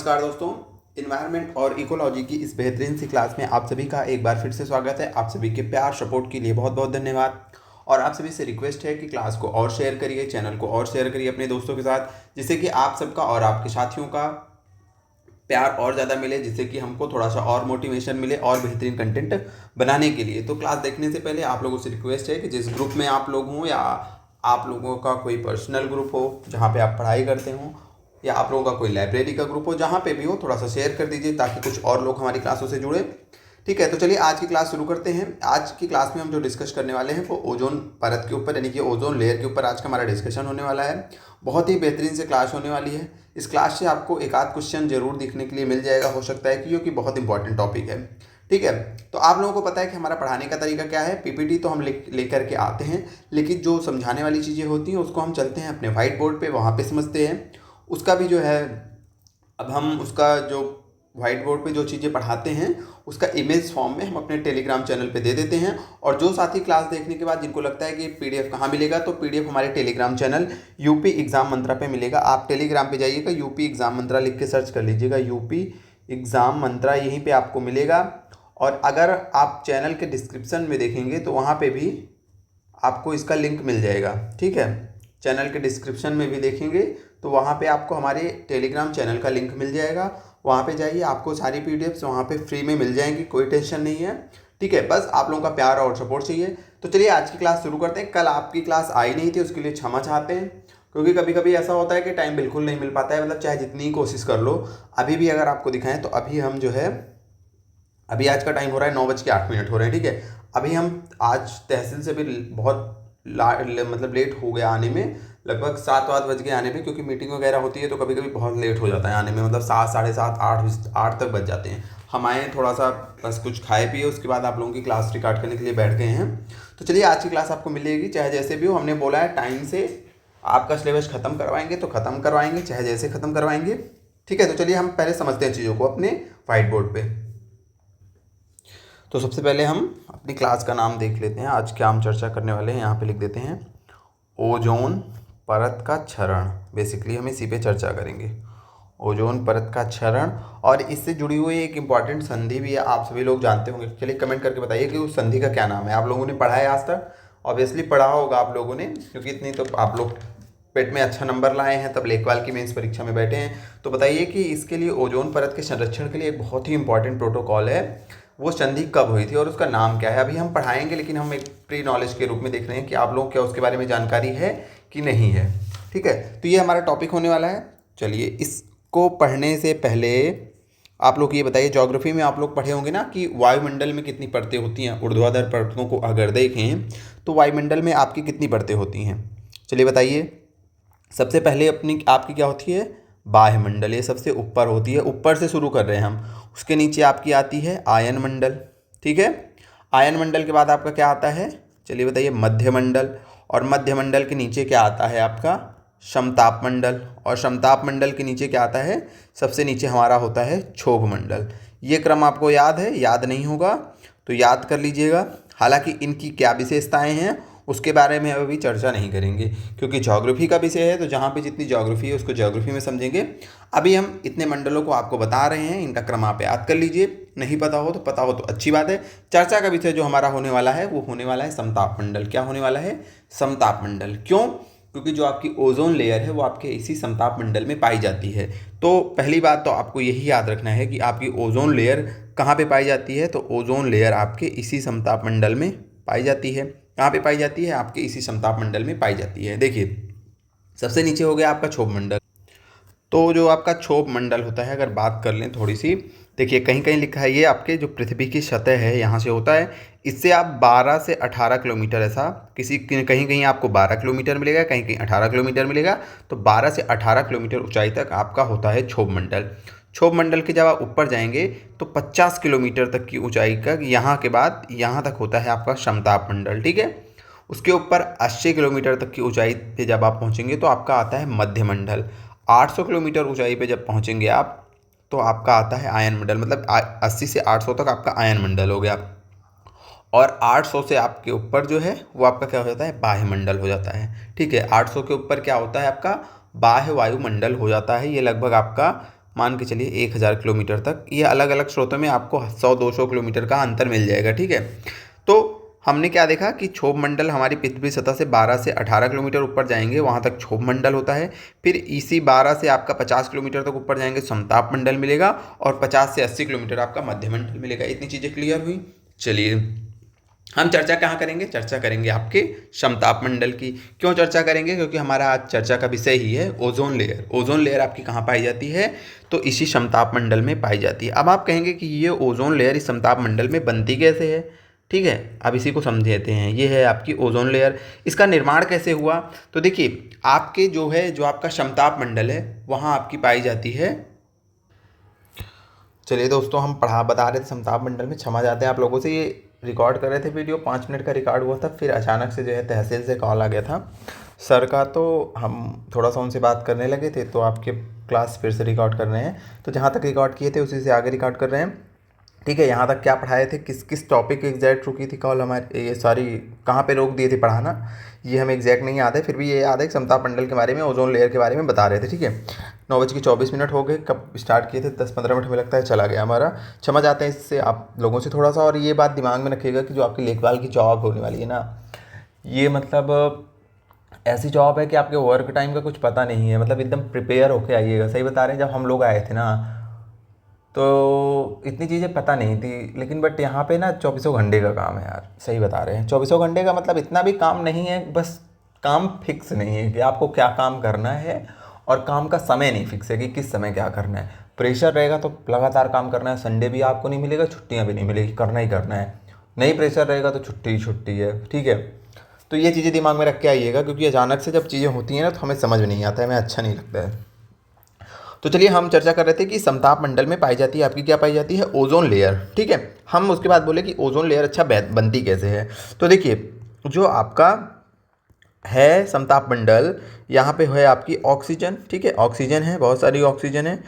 नमस्कार दोस्तों। इन्वायरमेंट और इकोलॉजी की इस बेहतरीन सी क्लास में आप सभी का एक बार फिर से स्वागत है। आप सभी के प्यार सपोर्ट के लिए बहुत बहुत धन्यवाद। और आप सभी से रिक्वेस्ट है कि क्लास को और शेयर करिए, चैनल को और शेयर करिए अपने दोस्तों के साथ, जिससे कि आप सबका और आपके साथियों का प्यार और ज़्यादा मिले, जिससे कि हमको थोड़ा सा और मोटिवेशन मिले और बेहतरीन कंटेंट बनाने के लिए। तो क्लास देखने से पहले आप लोगों से रिक्वेस्ट है कि जिस ग्रुप में आप लोग हों या आप लोगों का कोई पर्सनल ग्रुप हो जहाँ पे आप पढ़ाई करते हों, या आप लोगों का कोई लाइब्रेरी का ग्रुप हो, जहाँ पे भी हो थोड़ा सा शेयर कर दीजिए ताकि कुछ और लोग हमारी क्लासों से जुड़े। ठीक है, तो चलिए आज की क्लास शुरू करते हैं। आज की क्लास में हम जो डिस्कस करने वाले हैं वो ओजोन परत के ऊपर, यानी कि ओजोन लेयर के ऊपर आज का हमारा डिस्कशन होने वाला है। बहुत ही बेहतरीन से क्लास होने वाली है। इस क्लास से आपको एक आध क्वेश्चन जरूर देखने के लिए मिल जाएगा, हो सकता है क्योंकि बहुत इंपॉर्टेंट टॉपिक है। ठीक है, तो आप लोगों को पता है कि हमारा पढ़ाने का तरीका क्या है। पीपीटी तो हम लेकर के आते हैं, लेकिन जो समझाने वाली चीज़ें होती हैं उसको हम चलते हैं अपने वाइट बोर्ड पे, वहाँ पे समझते हैं। उसका भी जो है, अब हम उसका जो वाइट बोर्ड पे जो चीज़ें पढ़ाते हैं उसका इमेज फॉर्म में हम अपने टेलीग्राम चैनल पे दे देते हैं। और जो साथी क्लास देखने के बाद जिनको लगता है कि पीडीएफ कहाँ मिलेगा, तो पीडीएफ हमारे टेलीग्राम चैनल यूपी एग्ज़ाम मंत्रा पे मिलेगा। आप टेलीग्राम पे जाइएगा, यूपी एग्ज़ाम मंत्रा लिख के सर्च कर लीजिएगा, यूपी एग्ज़ाम मंत्रा, यहीं पर आपको मिलेगा। और अगर आप चैनल के डिस्क्रिप्शन में देखेंगे तो वहाँ पर भी आपको इसका लिंक मिल जाएगा। ठीक है, चैनल के डिस्क्रिप्शन में भी देखेंगे तो वहाँ पे आपको हमारे टेलीग्राम चैनल का लिंक मिल जाएगा। वहाँ पे जाइए, आपको सारी पीडीएफ्स वहाँ पे फ्री में मिल जाएंगी, कोई टेंशन नहीं है। ठीक है, बस आप लोगों का प्यार और सपोर्ट चाहिए। तो चलिए आज की क्लास शुरू करते हैं। कल आपकी क्लास आई नहीं थी, उसके लिए क्षमा चाहते हैं, क्योंकि कभी कभी ऐसा होता है कि टाइम बिल्कुल नहीं मिल पाता है, मतलब चाहे जितनी कोशिश कर लो। अभी भी अगर आपको दिखाएं तो अभी हम जो है, अभी आज का टाइम हो रहा है 9:08 हो रहे हैं। ठीक है, अभी हम आज तहसील से भी बहुत मतलब लेट हो गया आने में, लगभग 7 बज गए आने में, क्योंकि मीटिंग वगैरह होती है तो कभी कभी बहुत लेट हो जाता है आने में, मतलब 7, साढ़े 7, 8 तक बज जाते हैं। हम आए थोड़ा सा बस कुछ खाए पिए, उसके बाद आप लोगों की क्लास रिकॉर्ड करने के लिए बैठ गए हैं। तो चलिए आज की क्लास आपको मिलेगी, चाहे जैसे भी हो। हमने बोला है टाइम से आपका सिलेबस ख़त्म करवाएंगे तो ख़त्म करवाएंगे, चाहे जैसे ख़त्म करवाएंगे। ठीक है, तो चलिए हम पहले समझते हैं चीज़ों को अपने वाइट बोर्ड पर। तो सबसे पहले हम अपनी क्लास का नाम देख लेते हैं। आज क्या हम चर्चा करने वाले हैं, यहाँ पे लिख देते हैं ओजोन परत का क्षरण। बेसिकली हम इसी पे चर्चा करेंगे, ओजोन परत का क्षरण। और इससे जुड़ी हुई एक इम्पॉर्टेंट संधि भी है, आप सभी लोग जानते होंगे। चलिए कमेंट करके बताइए कि उस संधि का क्या नाम है। आप लोगों ने पढ़ा है आज तक, ऑब्वियसली पढ़ा होगा आप लोगों ने, क्योंकि इतनी तो आप लोग पेट में अच्छा नंबर लाए हैं, तब लेखपाल की मेंस परीक्षा में बैठे हैं। तो बताइए कि इसके लिए ओजोन परत के संरक्षण के लिए एक बहुत ही इंपॉर्टेंट प्रोटोकॉल है, वो संधि कब हुई थी और उसका नाम क्या है। अभी हम पढ़ाएंगे, लेकिन हम एक प्री नॉलेज के रूप में देख रहे हैं कि आप लोगों को क्या उसके बारे में जानकारी है कि नहीं है। ठीक है, तो ये हमारा टॉपिक होने वाला है। चलिए इसको पढ़ने से पहले आप लोग ये बताइए, ज्योग्राफी में आप लोग पढ़े होंगे ना कि वायुमंडल में कितनी परतें होती हैं। ऊर्ध्वाधर परतों को अगर देखें तो वायुमंडल में आपकी कितनी परतें होती हैं, चलिए बताइए। सबसे पहले आपकी क्या होती है, बाह्य मंडल, ये सबसे ऊपर होती है, ऊपर से शुरू कर रहे हैं हम। उसके नीचे आपकी आती है आयन मंडल। ठीक है, आयन मंडल के बाद आपका क्या आता है, चलिए बताइए, मध्य मंडल। और मध्य मंडल के नीचे क्या आता है आपका, समताप मंडल। और समताप मंडल के नीचे क्या आता है, सबसे नीचे हमारा होता है क्षोभ मंडल। ये क्रम आपको याद है, याद नहीं होगा तो याद कर लीजिएगा। हालांकि इनकी क्या विशेषताएं हैं उसके बारे में अभी चर्चा नहीं करेंगे, क्योंकि ज्योग्राफी का विषय है, तो जहाँ पे जितनी ज्योग्राफी है उसको ज्योग्राफी में समझेंगे। अभी हम इतने मंडलों को आपको बता रहे हैं, इनका क्रम आप याद कर लीजिए। नहीं पता हो तो पता हो तो अच्छी बात है। चर्चा का विषय जो हमारा होने वाला है वो होने वाला है समताप मंडल। क्या होने वाला है, समताप मंडल। क्यों, क्योंकि जो आपकी ओजोन लेयर है वो आपके इसी समताप मंडल में पाई जाती है। तो पहली बात तो आपको यही याद रखना है कि आपकी ओजोन लेयर कहाँ पे पाई जाती है, तो ओजोन लेयर आपके इसी समताप मंडल में पाई जाती है। कहाँ पे पाई जाती है, आपके इसी समताप मंडल में पाई जाती है। देखिए सबसे नीचे हो गया आपका क्षोभ मंडल। तो जो आपका क्षोभ मंडल होता है, अगर बात कर लें थोड़ी सी, देखिए कहीं कहीं लिखा है ये आपके जो पृथ्वी की सतह है यहाँ से होता है। इससे आप 12 से 18 किलोमीटर, ऐसा कहीं कहीं आपको 12 किलोमीटर मिलेगा, कहीं कहीं 18 किलोमीटर मिलेगा। तो 12 से 18 किलोमीटर ऊंचाई तक आपका होता है क्षोभ मंडल। क्षोभ मंडल के जब आप ऊपर जाएंगे तो 50 किलोमीटर तक की ऊंचाई का, यहाँ के बाद यहाँ तक होता है आपका समताप मंडल। ठीक है, उसके ऊपर 80 किलोमीटर तक की ऊंचाई पे जब आप पहुँचेंगे तो आपका आता है मध्य मंडल। 800 किलोमीटर ऊंचाई पे जब पहुँचेंगे आप तो आपका आता है आयन मंडल, मतलब 80 से 800 तक आपका आयन मंडल हो गया। और 800 से आपके ऊपर जो है वो आपका क्या हो जाता है, बाह्य मंडल हो जाता है। ठीक है, 800 के ऊपर क्या होता है आपका बाह्य वायुमंडल हो जाता है। ये लगभग आपका मान के चलिए 1000 किलोमीटर तक। ये अलग अलग स्रोतों में आपको 100-200 किलोमीटर का अंतर मिल जाएगा, ठीक है। तो हमने क्या देखा कि क्षोभ मंडल हमारी पृथ्वी सतह से 12 से 18 किलोमीटर ऊपर जाएंगे, वहाँ तक क्षोभ मंडल होता है। फिर इसी 12 से आपका 50 किलोमीटर तक ऊपर जाएंगे समताप मंडल मिलेगा, और 50 से 80 किलोमीटर आपका मध्य मंडल मिलेगा। इतनी चीज़ें क्लियर हुई। चलिए हम चर्चा कहाँ करेंगे, चर्चा करेंगे आपके समताप मंडल की। क्यों चर्चा करेंगे, क्योंकि हमारा आज चर्चा का विषय ही है ओजोन लेयर। ओजोन लेयर आपकी कहाँ पाई जाती है, तो इसी समताप मंडल में पाई जाती है। अब आप कहेंगे कि ये ओजोन लेयर इस समताप मंडल में बनती कैसे है, ठीक है। अब इसी को समझते हैं। ये है आपकी ओजोन लेयर। इसका निर्माण कैसे हुआ, तो देखिए आपके जो है, जो आपका समताप मंडल है वहाँ आपकी पाई जाती है। चलिए दोस्तों, हम बता रहे थे समताप मंडल में, क्षमा चाहते हैं आप लोगों से। ये रिकॉर्ड कर रहे थे वीडियो, 5 मिनट का रिकॉर्ड हुआ था, फिर अचानक से जो है तहसील से कॉल आ गया था सर का, तो हम थोड़ा सा उनसे बात करने लगे थे। तो आपके क्लास फिर से रिकॉर्ड कर रहे हैं। तो जहाँ तक रिकॉर्ड किए थे उसी से आगे रिकॉर्ड कर रहे हैं, ठीक है। यहाँ तक क्या पढ़ाए थे, किस किस टॉपिक एग्जैक्ट रुकी थी कॉल हमारे, ये सॉरी कहाँ पे रोक दिए थे पढ़ाना, ये हमें एग्जैक्ट नहीं याद है। फिर भी ये याद है कि समताप मंडल के बारे में, ओजोन लेयर के बारे में बता रहे थे, ठीक है। 9:24 हो गए, कब स्टार्ट किए थे, 10-15 मिनट में लगता है चला गया हमारा। क्षमा चाहते हैं इससे आप लोगों से थोड़ा सा। और ये बात दिमाग में रखिएगा कि जो आपकी लेखपाल की जॉब होने वाली है ना, ये मतलब ऐसी जॉब है कि आपके वर्क टाइम का कुछ पता नहीं है। मतलब एकदम प्रिपेयर होके आइएगा। सही बता रहे हैं, जब हम लोग आए थे ना तो इतनी चीज़ें पता नहीं थी, लेकिन बट यहाँ पे ना 24 घंटे का काम है यार। सही बता रहे हैं, 24 घंटे का मतलब इतना भी काम नहीं है, बस काम फिक्स नहीं है कि आपको क्या काम करना है, और काम का समय नहीं फिक्स है कि किस समय क्या करना है। प्रेशर रहेगा तो लगातार काम करना है, संडे भी आपको नहीं मिलेगा, छुट्टियाँ भी नहीं मिलेगी, करना ही करना है। नहीं प्रेशर रहेगा तो छुट्टी ही छुट्टी है, ठीक है। तो ये चीज़ें दिमाग में रख के आइएगा, क्योंकि अचानक से जब चीज़ें होती हैं ना तो हमें समझ में नहीं आता है, हमें अच्छा नहीं लगता है। तो चलिए हम चर्चा कर रहे थे कि समताप मंडल में पाई जाती है आपकी, क्या पाई जाती है, ओजोन लेयर, ठीक है। हम उसके बाद बोले कि ओजोन लेयर अच्छा बनती कैसे है। तो देखिए जो आपका है समताप मंडल, यहाँ पे है आपकी ऑक्सीजन, ठीक है। ऑक्सीजन है, बहुत सारी ऑक्सीजन है।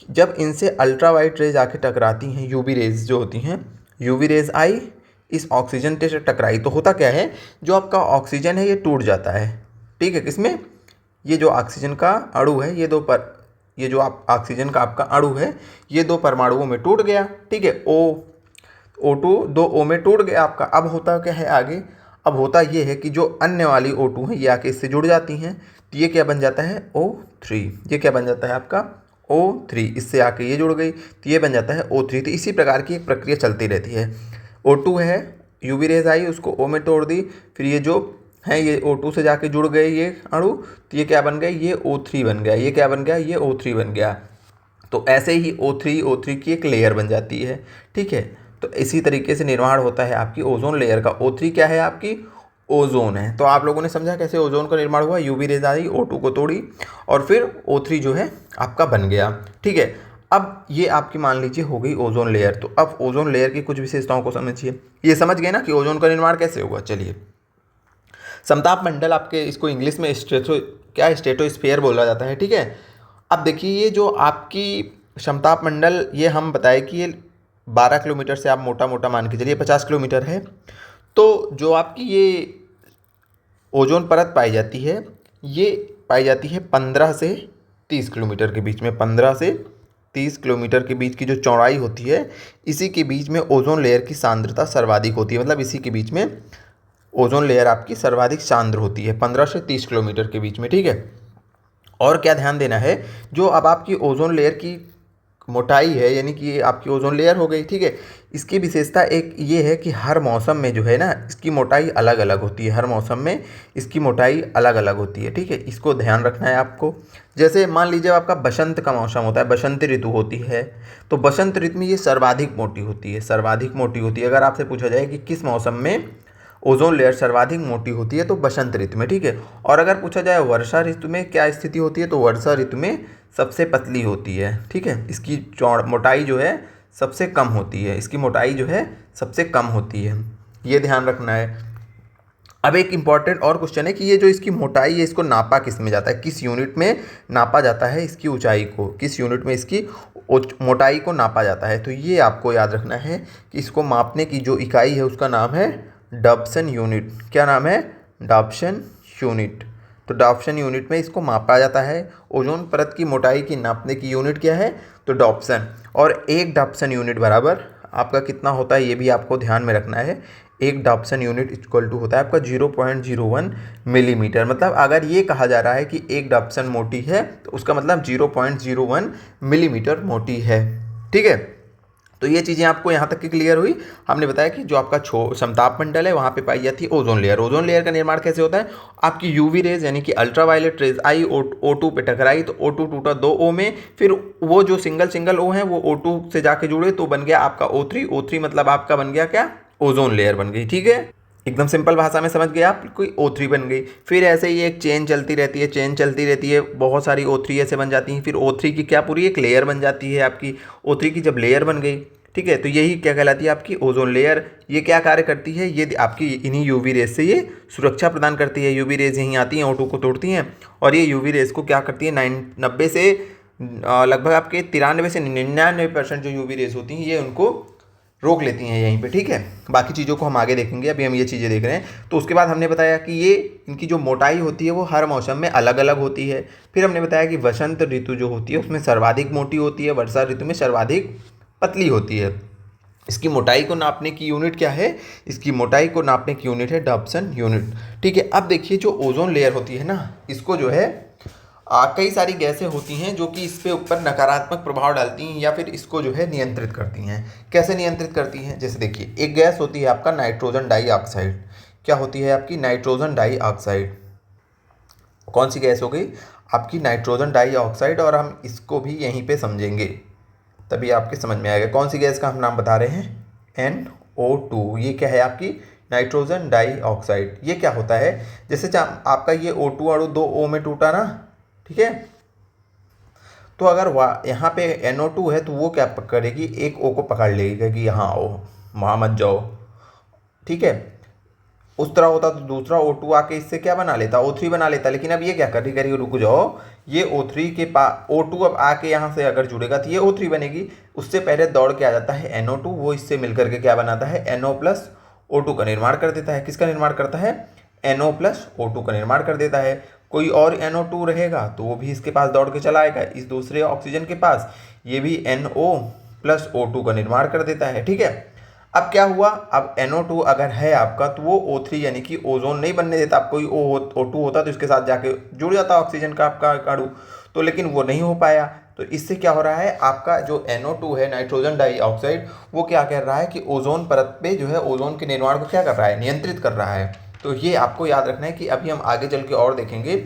जब इनसे अल्ट्रा वाइट रेज आके टकराती हैं, यूवी रेज जो होती हैं, यूवी रेज आई, इस ऑक्सीजन से टकराई, तो होता क्या है, जो आपका ऑक्सीजन है ये टूट जाता है, ठीक है। किसमें, ये जो ऑक्सीजन का अणु है, ये जो आप ऑक्सीजन का आपका अणु है, ये 2 परमाणुओं में टूट गया, ठीक है। O2 2 O में टूट गया आपका। अब होता क्या है आगे, अब होता ये है कि जो अन्य वाली O2 है ये आके इससे जुड़ जाती हैं, तो ये क्या बन जाता है, O3। ये क्या बन जाता है आपका, O3। इससे आके ये जुड़ गई तो ये बन जाता है O3। तो इसी प्रकार की एक प्रक्रिया चलती रहती है। O2 है, यूवी रेज आई, उसको O में तोड़ दी, फिर ये जो है ये O2 से जाके जुड़ गए ये अणु, तो ये क्या बन गया, ये O3 बन गया। ये क्या बन गया, ये O3 बन गया। तो ऐसे ही O3 की एक लेयर बन जाती है, ठीक है। तो इसी तरीके से निर्माण होता है आपकी ओजोन लेयर का। O3 क्या है आपकी, ओजोन है। तो आप लोगों ने समझा कैसे ओजोन का निर्माण हुआ, यूवी रेज आई, O2 को तोड़ी, और फिर O3 जो है आपका बन गया, ठीक है। अब ये आपकी मान लीजिए हो गई ओजोन लेयर। तो अब ओजोन लेयर की कुछ विशेषताओं को समझिए। ये समझ गए ना कि ओजोन का निर्माण कैसे होगा। चलिए समताप मंडल आपके, इसको इंग्लिश में स्ट्रेटोस्फीयर बोला जाता है, ठीक है। अब देखिए ये जो आपकी समताप मंडल, ये हम बताए कि ये 12 किलोमीटर से आप मोटा मोटा मान के चलिए 50 किलोमीटर है। तो जो आपकी ये ओजोन परत पाई जाती है, ये पाई जाती है 15 से 30 किलोमीटर के बीच में। 15 से 30 किलोमीटर के बीच की जो चौड़ाई होती है, इसी के बीच में ओजोन लेयर की सांद्रता सर्वाधिक होती है। मतलब इसी के बीच में ओजोन लेयर आपकी सर्वाधिक सांद्र होती है, 15 से 30 किलोमीटर के बीच में, ठीक है। और क्या ध्यान देना है, जो अब आपकी ओजोन लेयर की मोटाई है, यानी कि ये आपकी ओजोन लेयर हो गई, ठीक है। इसकी विशेषता एक ये है कि हर मौसम में जो है ना, इसकी मोटाई अलग अलग होती है। हर मौसम में इसकी मोटाई अलग अलग होती है, ठीक है। इसको ध्यान रखना है आपको। जैसे मान लीजिए आपका बसंत का मौसम होता है, बसंत ऋतु होती है, तो बसंत ऋतु में ये सर्वाधिक मोटी होती है, सर्वाधिक मोटी होती है। अगर आपसे पूछा जाए कि किस मौसम में ओजोन लेयर सर्वाधिक मोटी होती है, तो बसंत ऋतु में, ठीक है। और अगर पूछा जाए वर्षा ऋतु में क्या स्थिति होती है, तो वर्षा ऋतु में सबसे पतली होती है, ठीक है। इसकी मोटाई जो है सबसे कम होती है, इसकी मोटाई जो है सबसे कम होती है, ये ध्यान रखना है। अब एक इम्पॉर्टेंट और क्वेश्चन है कि ये जो इसकी मोटाई है, इसको नापा किस में जाता है, किस यूनिट में नापा जाता है इसकी ऊंचाई को, किस यूनिट में इसकी मोटाई को नापा जाता है। तो ये आपको याद रखना है कि इसको मापने की जो इकाई है उसका नाम है डॉप्सन यूनिट। क्या नाम है, डॉप्सन यूनिट। तो डॉप्सन यूनिट में इसको मापा जाता है। ओजोन परत की मोटाई की नापने की यूनिट क्या है? तो डॉप्सन। और एक डॉप्सन यूनिट बराबर आपका कितना होता है ये भी आपको ध्यान में रखना है। एक डॉप्सन यूनिट इक्वल टू होता है आपका 0.01 मिलीमीटर। मतलब अगर ये कहा जा रहा है कि एक डॉप्सन मोटी है तो उसका मतलब 0.01 मिलीमीटर मोटी है। ठीक है, तो ये चीज़ें आपको यहाँ तक की क्लियर हुई। हमने बताया कि जो आपका समताप मंडल है वहाँ पे पाई जाती है ओजोन लेयर। ओजोन लेयर का निर्माण कैसे होता है? आपकी यूवी रेज यानी कि अल्ट्रावायलेट रेज आई O2 पे टकराई तो O2 टूटा 2O में, फिर वो जो सिंगल O है वो O2 से जाके जुड़े तो बन गया आपका O3। O3 मतलब आपका बन गया क्या? ओजोन लेयर बन गई। ठीक है, एकदम सिंपल भाषा में समझ गए आप, कोई O3 बन गई। फिर ऐसे ही एक चेन चलती रहती है, चेन चलती रहती है, बहुत सारी O3 ऐसे बन जाती हैं। फिर O3 की क्या पूरी एक लेयर बन जाती है आपकी। O3 की जब लेयर बन गई, ठीक है, तो यही क्या कहलाती है? आपकी ओजोन लेयर। ये क्या कार्य करती है? ये आपकी इन्हीं यूवी रेज से ये सुरक्षा प्रदान करती है। यूवी रेज यहीं आती हैं, O2 को तोड़ती हैं और ये यूवी रेज को क्या करती है? 90 से लगभग आपके 93 से 99% जो यूवी रेज होती हैं ये उनको रोक लेती हैं यहीं पे। ठीक है, बाकी चीज़ों को हम आगे देखेंगे, अभी हम ये चीज़ें देख रहे हैं। तो उसके बाद हमने बताया कि ये इनकी जो मोटाई होती है वो हर मौसम में अलग अलग होती है। फिर हमने बताया कि वसंत ऋतु जो होती है उसमें सर्वाधिक मोटी होती है, वर्षा ऋतु में सर्वाधिक पतली होती है। इसकी मोटाई को नापने की यूनिट क्या है? इसकी मोटाई को नापने की यूनिट है डॉप्सन यूनिट। ठीक है, अब देखिए जो ओजोन लेयर होती है ना, इसको जो है कई सारी गैसें होती हैं जो कि इस पे ऊपर नकारात्मक प्रभाव डालती हैं या फिर इसको जो है नियंत्रित करती हैं। कैसे नियंत्रित करती हैं? जैसे देखिए एक गैस होती है आपका नाइट्रोजन डाइऑक्साइड। क्या होती है आपकी? Nitrogen dioxide. कौन सी गैस हो गई? आपकी नाइट्रोजन डाइऑक्साइड। और हम इसको भी यहीं पे समझेंगे तभी आपके समझ में आएगा। कौन सी गैस का हम नाम बता रहे हैं? NO2। ये क्या है आपकी? Nitrogen dioxide. ये क्या होता है? जैसे आपका ये O2 अणु 2O में टूटा ना, ठीक है, तो अगर यहाँ पे NO2 है तो वो क्या करेगी? एक O को पकड़ लेगी, कहेगी यहाँ आओ, वहाँ मत जाओ। ठीक है, उस तरह होता तो दूसरा O2 आके इससे क्या बना लेता? O3 बना लेता। लेकिन अब ये क्या कर रही, रुक जाओ, ये O3 के पास O2 अब आके यहाँ से अगर जुड़ेगा तो ये O3 बनेगी। उससे पहले दौड़ के आ जाता है NO2, वो इससे मिलकर के क्या बनाता है? NO प्लस O2 का निर्माण कर देता है। किसका निर्माण करता है? NO प्लस O2 का निर्माण कर देता है। कोई और NO2 रहेगा तो वो भी इसके पास दौड़ के चला आएगा इस दूसरे ऑक्सीजन के पास, ये भी NO प्लस O2 का निर्माण कर देता है। ठीक है, अब क्या हुआ? अब NO2 अगर है आपका तो वो O3 यानी कि ओजोन नहीं बनने देता। अब कोई O2 होता तो इसके साथ जाके जुड़ जाता ऑक्सीजन का आपका अणु, तो लेकिन वो नहीं हो पाया। तो इससे क्या हो रहा है? आपका जो NO2 है नाइट्रोजन डाइऑक्साइड, वो क्या कर रहा है कि ओजोन परत पे जो है ओजोन के निर्माण को क्या कर रहा है? नियंत्रित कर रहा है। तो ये आपको याद रखना है कि अभी हम आगे चल के और देखेंगे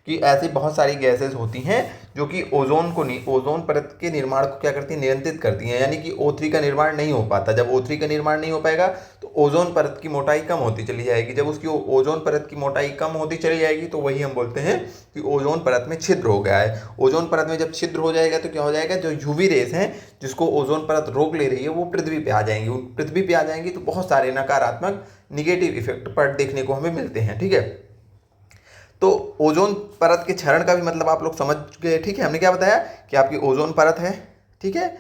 कि ऐसी बहुत सारी गैसेस होती हैं जो कि ओजोन परत के निर्माण को क्या करती हैं? नियंत्रित करती हैं। यानी कि O3 का निर्माण नहीं हो पाता। जब O3 का निर्माण नहीं हो पाएगा तो ओजोन परत की मोटाई कम होती चली जाएगी। जब उसकी ओजोन परत की मोटाई कम होती चली जाएगी तो वही हम बोलते हैं कि ओजोन परत में छिद्र हो गया है। ओजोन परत में जब छिद्र हो जाएगा तो क्या हो जाएगा? जो यूवी रेस हैं जिसको ओजोन परत रोक ले रही है वो पृथ्वी पे आ जाएंगी। पृथ्वी पे आ जाएंगी तो बहुत सारे नकारात्मक निगेटिव इफेक्ट पर देखने को हमें मिलते हैं। ठीक है, तो ओजोन परत के क्षरण का भी मतलब आप लोग समझ गए। ठीक है, हमने क्या बताया कि आपकी ओजोन परत है। ठीक है,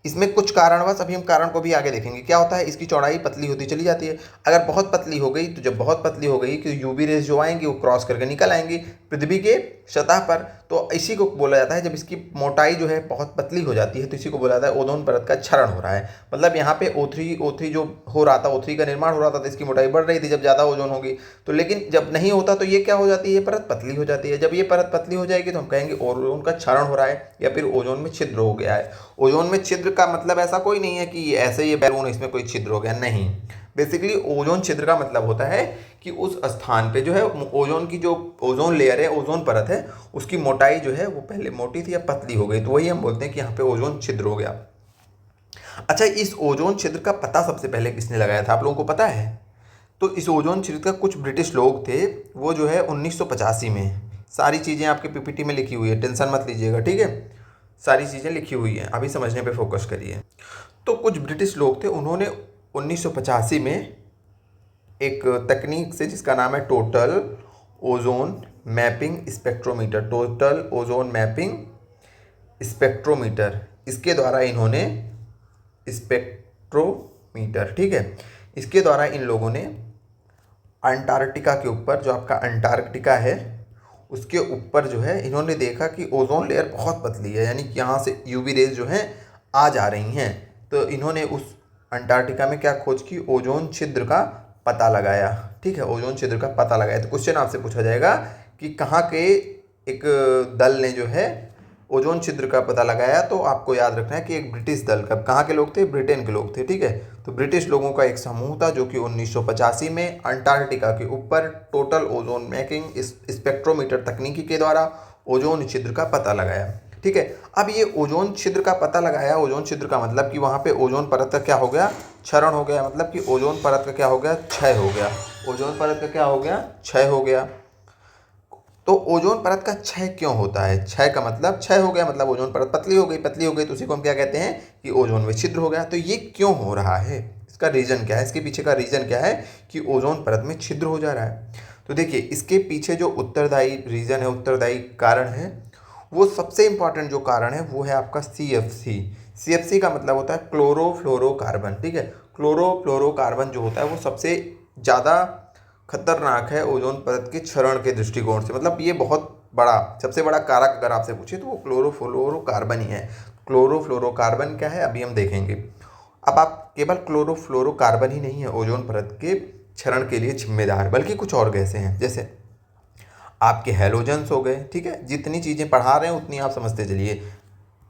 इसमें कुछ कारणवश, अभी हम कारण को भी आगे देखेंगे क्या होता है, इसकी चौड़ाई पतली होती चली जाती है। अगर बहुत पतली हो गई तो जब बहुत पतली हो गई कि यूवी रेस जो आएंगी वो क्रॉस करके निकल आएंगी पृथ्वी के सतह पर, तो इसी को बोला जाता है, जब इसकी मोटाई जो है बहुत पतली हो जाती है तो इसी को बोला जाता है ओजोन परत का क्षरण हो रहा है। मतलब यहाँ पे O3 जो हो रहा था, O3 का निर्माण हो रहा था तो इसकी मोटाई बढ़ रही थी जब ज़्यादा ओजोन होगी। तो लेकिन जब नहीं होता तो ये क्या हो जाती है? ये परत पतली हो जाती है। जब ये परत पतली हो जाएगी तो हम कहेंगे ओजोन का क्षरण हो रहा है या फिर ओजोन में छिद्र हो गया है। ओजोन में छिद्र का मतलब ऐसा कोई नहीं है कि ऐसे ये बैलून इसमें कोई छिद्र हो गया, नहीं। बेसिकली ओजोन छिद्र का मतलब होता है कि उस स्थान पे जो है ओजोन की जो ओजोन लेयर है, ओजोन परत है, उसकी मोटाई जो है वो पहले मोटी थी या पतली हो गई, तो वही हम बोलते हैं कि यहाँ पे ओजोन छिद्र हो गया। अच्छा, इस ओजोन छिद्र का पता सबसे पहले किसने लगाया था, आप लोगों को पता है? तो इस ओजोन छिद्र का कुछ ब्रिटिश लोग थे, वो जो है 1985 में, सारी चीज़ें आपके पीपीटी में लिखी हुई है, टेंशन मत लीजिएगा। ठीक है, सारी चीज़ें लिखी हुई हैं, अभी समझने पे फोकस करिए। तो कुछ ब्रिटिश लोग थे, उन्होंने 1985 में एक तकनीक से जिसका नाम है total ozone mapping spectrometer, total ozone mapping spectrometer, इसके द्वारा इन्होंने स्पेक्ट्रोमीटर, ठीक है, इसके द्वारा इन लोगों ने अंटार्कटिका के ऊपर, जो आपका अंटार्कटिका है उसके ऊपर जो है इन्होंने देखा कि ओजोन लेयर बहुत पतली है, यानी कि यहाँ से यूवी रेज जो हैं आ जा रही हैं। तो इन्होंने उस अंटार्कटिका में क्या खोज की, ओजोन छिद्र का पता लगाया। ठीक है, ओजोन छिद्र का पता लगाया। तो क्वेश्चन आपसे पूछा जाएगा कि कहाँ के एक दल ने जो है ओजोन छिद्र का पता लगाया, तो आपको याद रखना है कि एक ब्रिटिश दल का, कहाँ के लोग थे, ब्रिटेन के लोग थे। ठीक है, तो ब्रिटिश लोगों का एक समूह था जो कि 1985 में अंटार्कटिका के ऊपर टोटल ओजोन मैपिंग स्पेक्ट्रोमीटर तकनीकी के द्वारा ओजोन छिद्र का पता लगाया। ठीक है, अब ये ओजोन छिद्र का पता लगाया। ओजोन छिद्र का मतलब कि वहाँ पे ओजोन परत का क्या हो गया, क्षरण हो गया, मतलब कि ओजोन परत का क्या हो गया, क्षय हो गया। ओजोन परत का क्या हो गया, क्षय हो गया। तो ओजोन परत का क्षय क्यों होता है, क्षय का मतलब क्षय हो गया, मतलब ओजोन परत पतली हो गई, पतली हो गई तो उसी को हम क्या कहते हैं कि ओजोन में छिद्र हो गया। तो ये क्यों हो रहा है, इसका रीज़न क्या है, इसके पीछे का रीज़न क्या है कि ओजोन परत में छिद्र हो जा रहा है। तो देखिए, इसके पीछे जो उत्तरदायी रीज़न है, उत्तरदायी कारण है, वो सबसे इंपॉर्टेंट जो कारण है वो है आपका CFC। CFC का मतलब होता है क्लोरोफ्लोरोकार्बन। ठीक है, क्लोरोफ्लोरोकार्बन जो होता है वो सबसे ज़्यादा खतरनाक है ओजोन परत के क्षरण के दृष्टिकोण से। मतलब ये बहुत बड़ा, सबसे बड़ा कारक अगर आपसे पूछे तो वो क्लोरोफ्लोरोकार्बन ही है। क्लोरोफ्लोरोकार्बन क्या है अभी हम देखेंगे। अब आप केवल क्लोरोफ्लोरोकार्बन ही नहीं है ओजोन परत के क्षरण के लिए जिम्मेदार, बल्कि कुछ और गैसें हैं, जैसे आपके हैलोजन्स हो गए। ठीक है, जितनी चीज़ें पढ़ा रहे हैं उतनी आप समझते चलिए।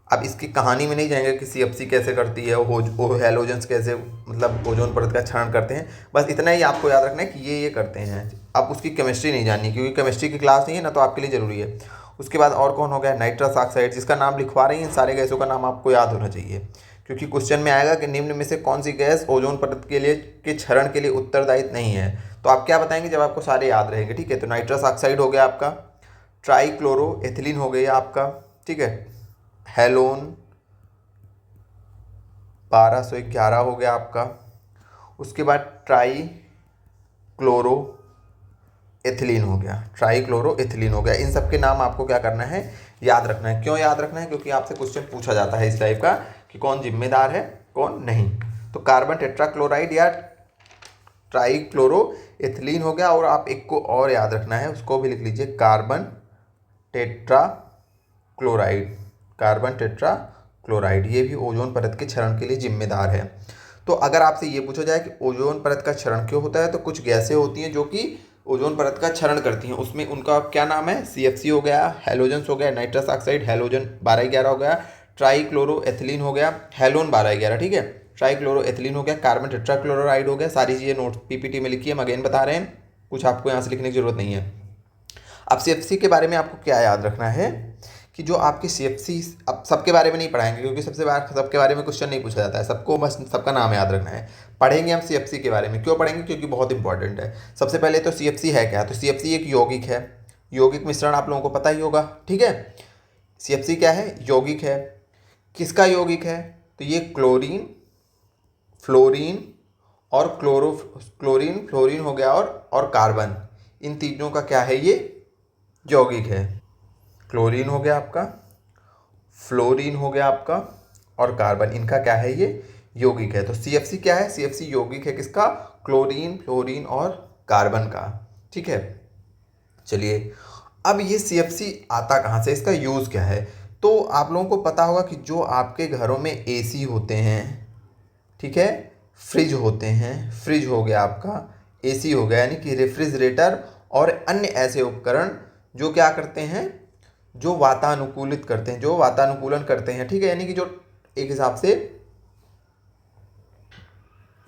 अब इसकी कहानी में नहीं जाएंगे कि CFC कैसे करती है, वो हैलोजन्स कैसे मतलब ओजोन परत का क्षरण करते हैं, बस इतना ही आपको याद रखना है कि ये करते हैं। अब उसकी केमिस्ट्री नहीं जाननी, क्योंकि केमिस्ट्री की क्लास नहीं है ना, तो आपके लिए ज़रूरी है। उसके बाद और कौन हो गया, नाइट्रस ऑक्साइड, जिसका नाम लिखवा रही हैं, सारे गैसों का नाम आपको याद होना चाहिए, क्योंकि क्वेश्चन में आएगा कि निम्न में से कौन सी गैस ओजोन परत के लिए के क्षरण के लिए उत्तरदायी नहीं है। तो आप क्या बताएंगे जब आपको सारे याद रहेंगे। ठीक है, तो नाइट्रस ऑक्साइड हो गया आपका, ट्राईक्लोरोएथिलीन हो गया आपका, ठीक है, हेलोन 1211 हो गया आपका। उसके बाद ट्राई क्लोरो एथिलीन हो गया, ट्राई क्लोरो एथिलीन हो गया। इन सब के नाम आपको क्या करना है, याद रखना है। क्यों याद रखना है, क्योंकि आपसे क्वेश्चन पूछा जाता है इस टाइप का कि कौन जिम्मेदार है कौन नहीं। तो कार्बन टेट्राक्लोराइड या ट्राई क्लोरो एथिलीन हो गया। और आप एक को और याद रखना है, उसको भी लिख लीजिए, carbon tetra chloride. Carbon tetra chloride ये भी ओजोन परत के क्षरण के लिए जिम्मेदार है। तो अगर आपसे ये पूछा जाए कि ओजोन परत का क्षरण क्यों होता है, तो कुछ गैसें होती हैं जो कि ओजोन परत का क्षरण करती हैं, उसमें उनका क्या नाम है, CFC हो गया, हैलोजन्स हो गया, नाइट्रस ऑक्साइड हैलोजन 1211 हो गया, ट्राईक्लोरोएथिलीन हो गया, हैलोन 1211। ठीक है, ट्राईक्लोरोएथिलीन हो गया, कार्बन टेट्राक्लोराइड हो गया। सारी चीज़ें नोट PPT में लिखी है, हम अगेन बता रहे हैं, कुछ आपको यहाँ से लिखने की जरूरत नहीं है। अब CFC के बारे में आपको क्या याद रखना है कि जो आपके CFC, अब सबके बारे में नहीं पढ़ाएंगे क्योंकि सबके बारे में क्वेश्चन नहीं पूछा जाता है, सबको बस सबका नाम याद रखना है। पढ़ेंगे हम CFC के बारे में, क्यों पढ़ेंगे, क्योंकि बहुत इंपॉर्टेंट है। सबसे पहले तो CFC है क्या, तो CFC एक यौगिक है, यौगिक मिश्रण आप लोगों को पता ही होगा। ठीक है, CFC क्या है, यौगिक है। किसका यौगिक है, तो ये क्लोरीन, फ्लोरीन और फ्लोरीन हो गया, और कार्बन, इन तीनों का क्या है, ये यौगिक है। क्लोरीन हो गया आपका, फ्लोरीन हो गया आपका, और कार्बन, इनका क्या है, ये यौगिक है। तो CFC क्या है, CFC यौगिक है किसका, क्लोरीन, फ्लोरीन और कार्बन का। ठीक है, चलिए अब ये CFC आता कहाँ से, इसका यूज़ क्या है। तो आप लोगों को पता होगा कि जो आपके घरों में AC होते हैं, ठीक है, फ्रिज होते हैं, फ्रिज हो गया आपका, AC हो गया, यानी कि रेफ्रिजरेटर और अन्य ऐसे उपकरण जो क्या करते हैं, जो वातानुकूलित करते हैं, जो वातानुकूलन करते हैं। ठीक है, यानी कि जो एक हिसाब से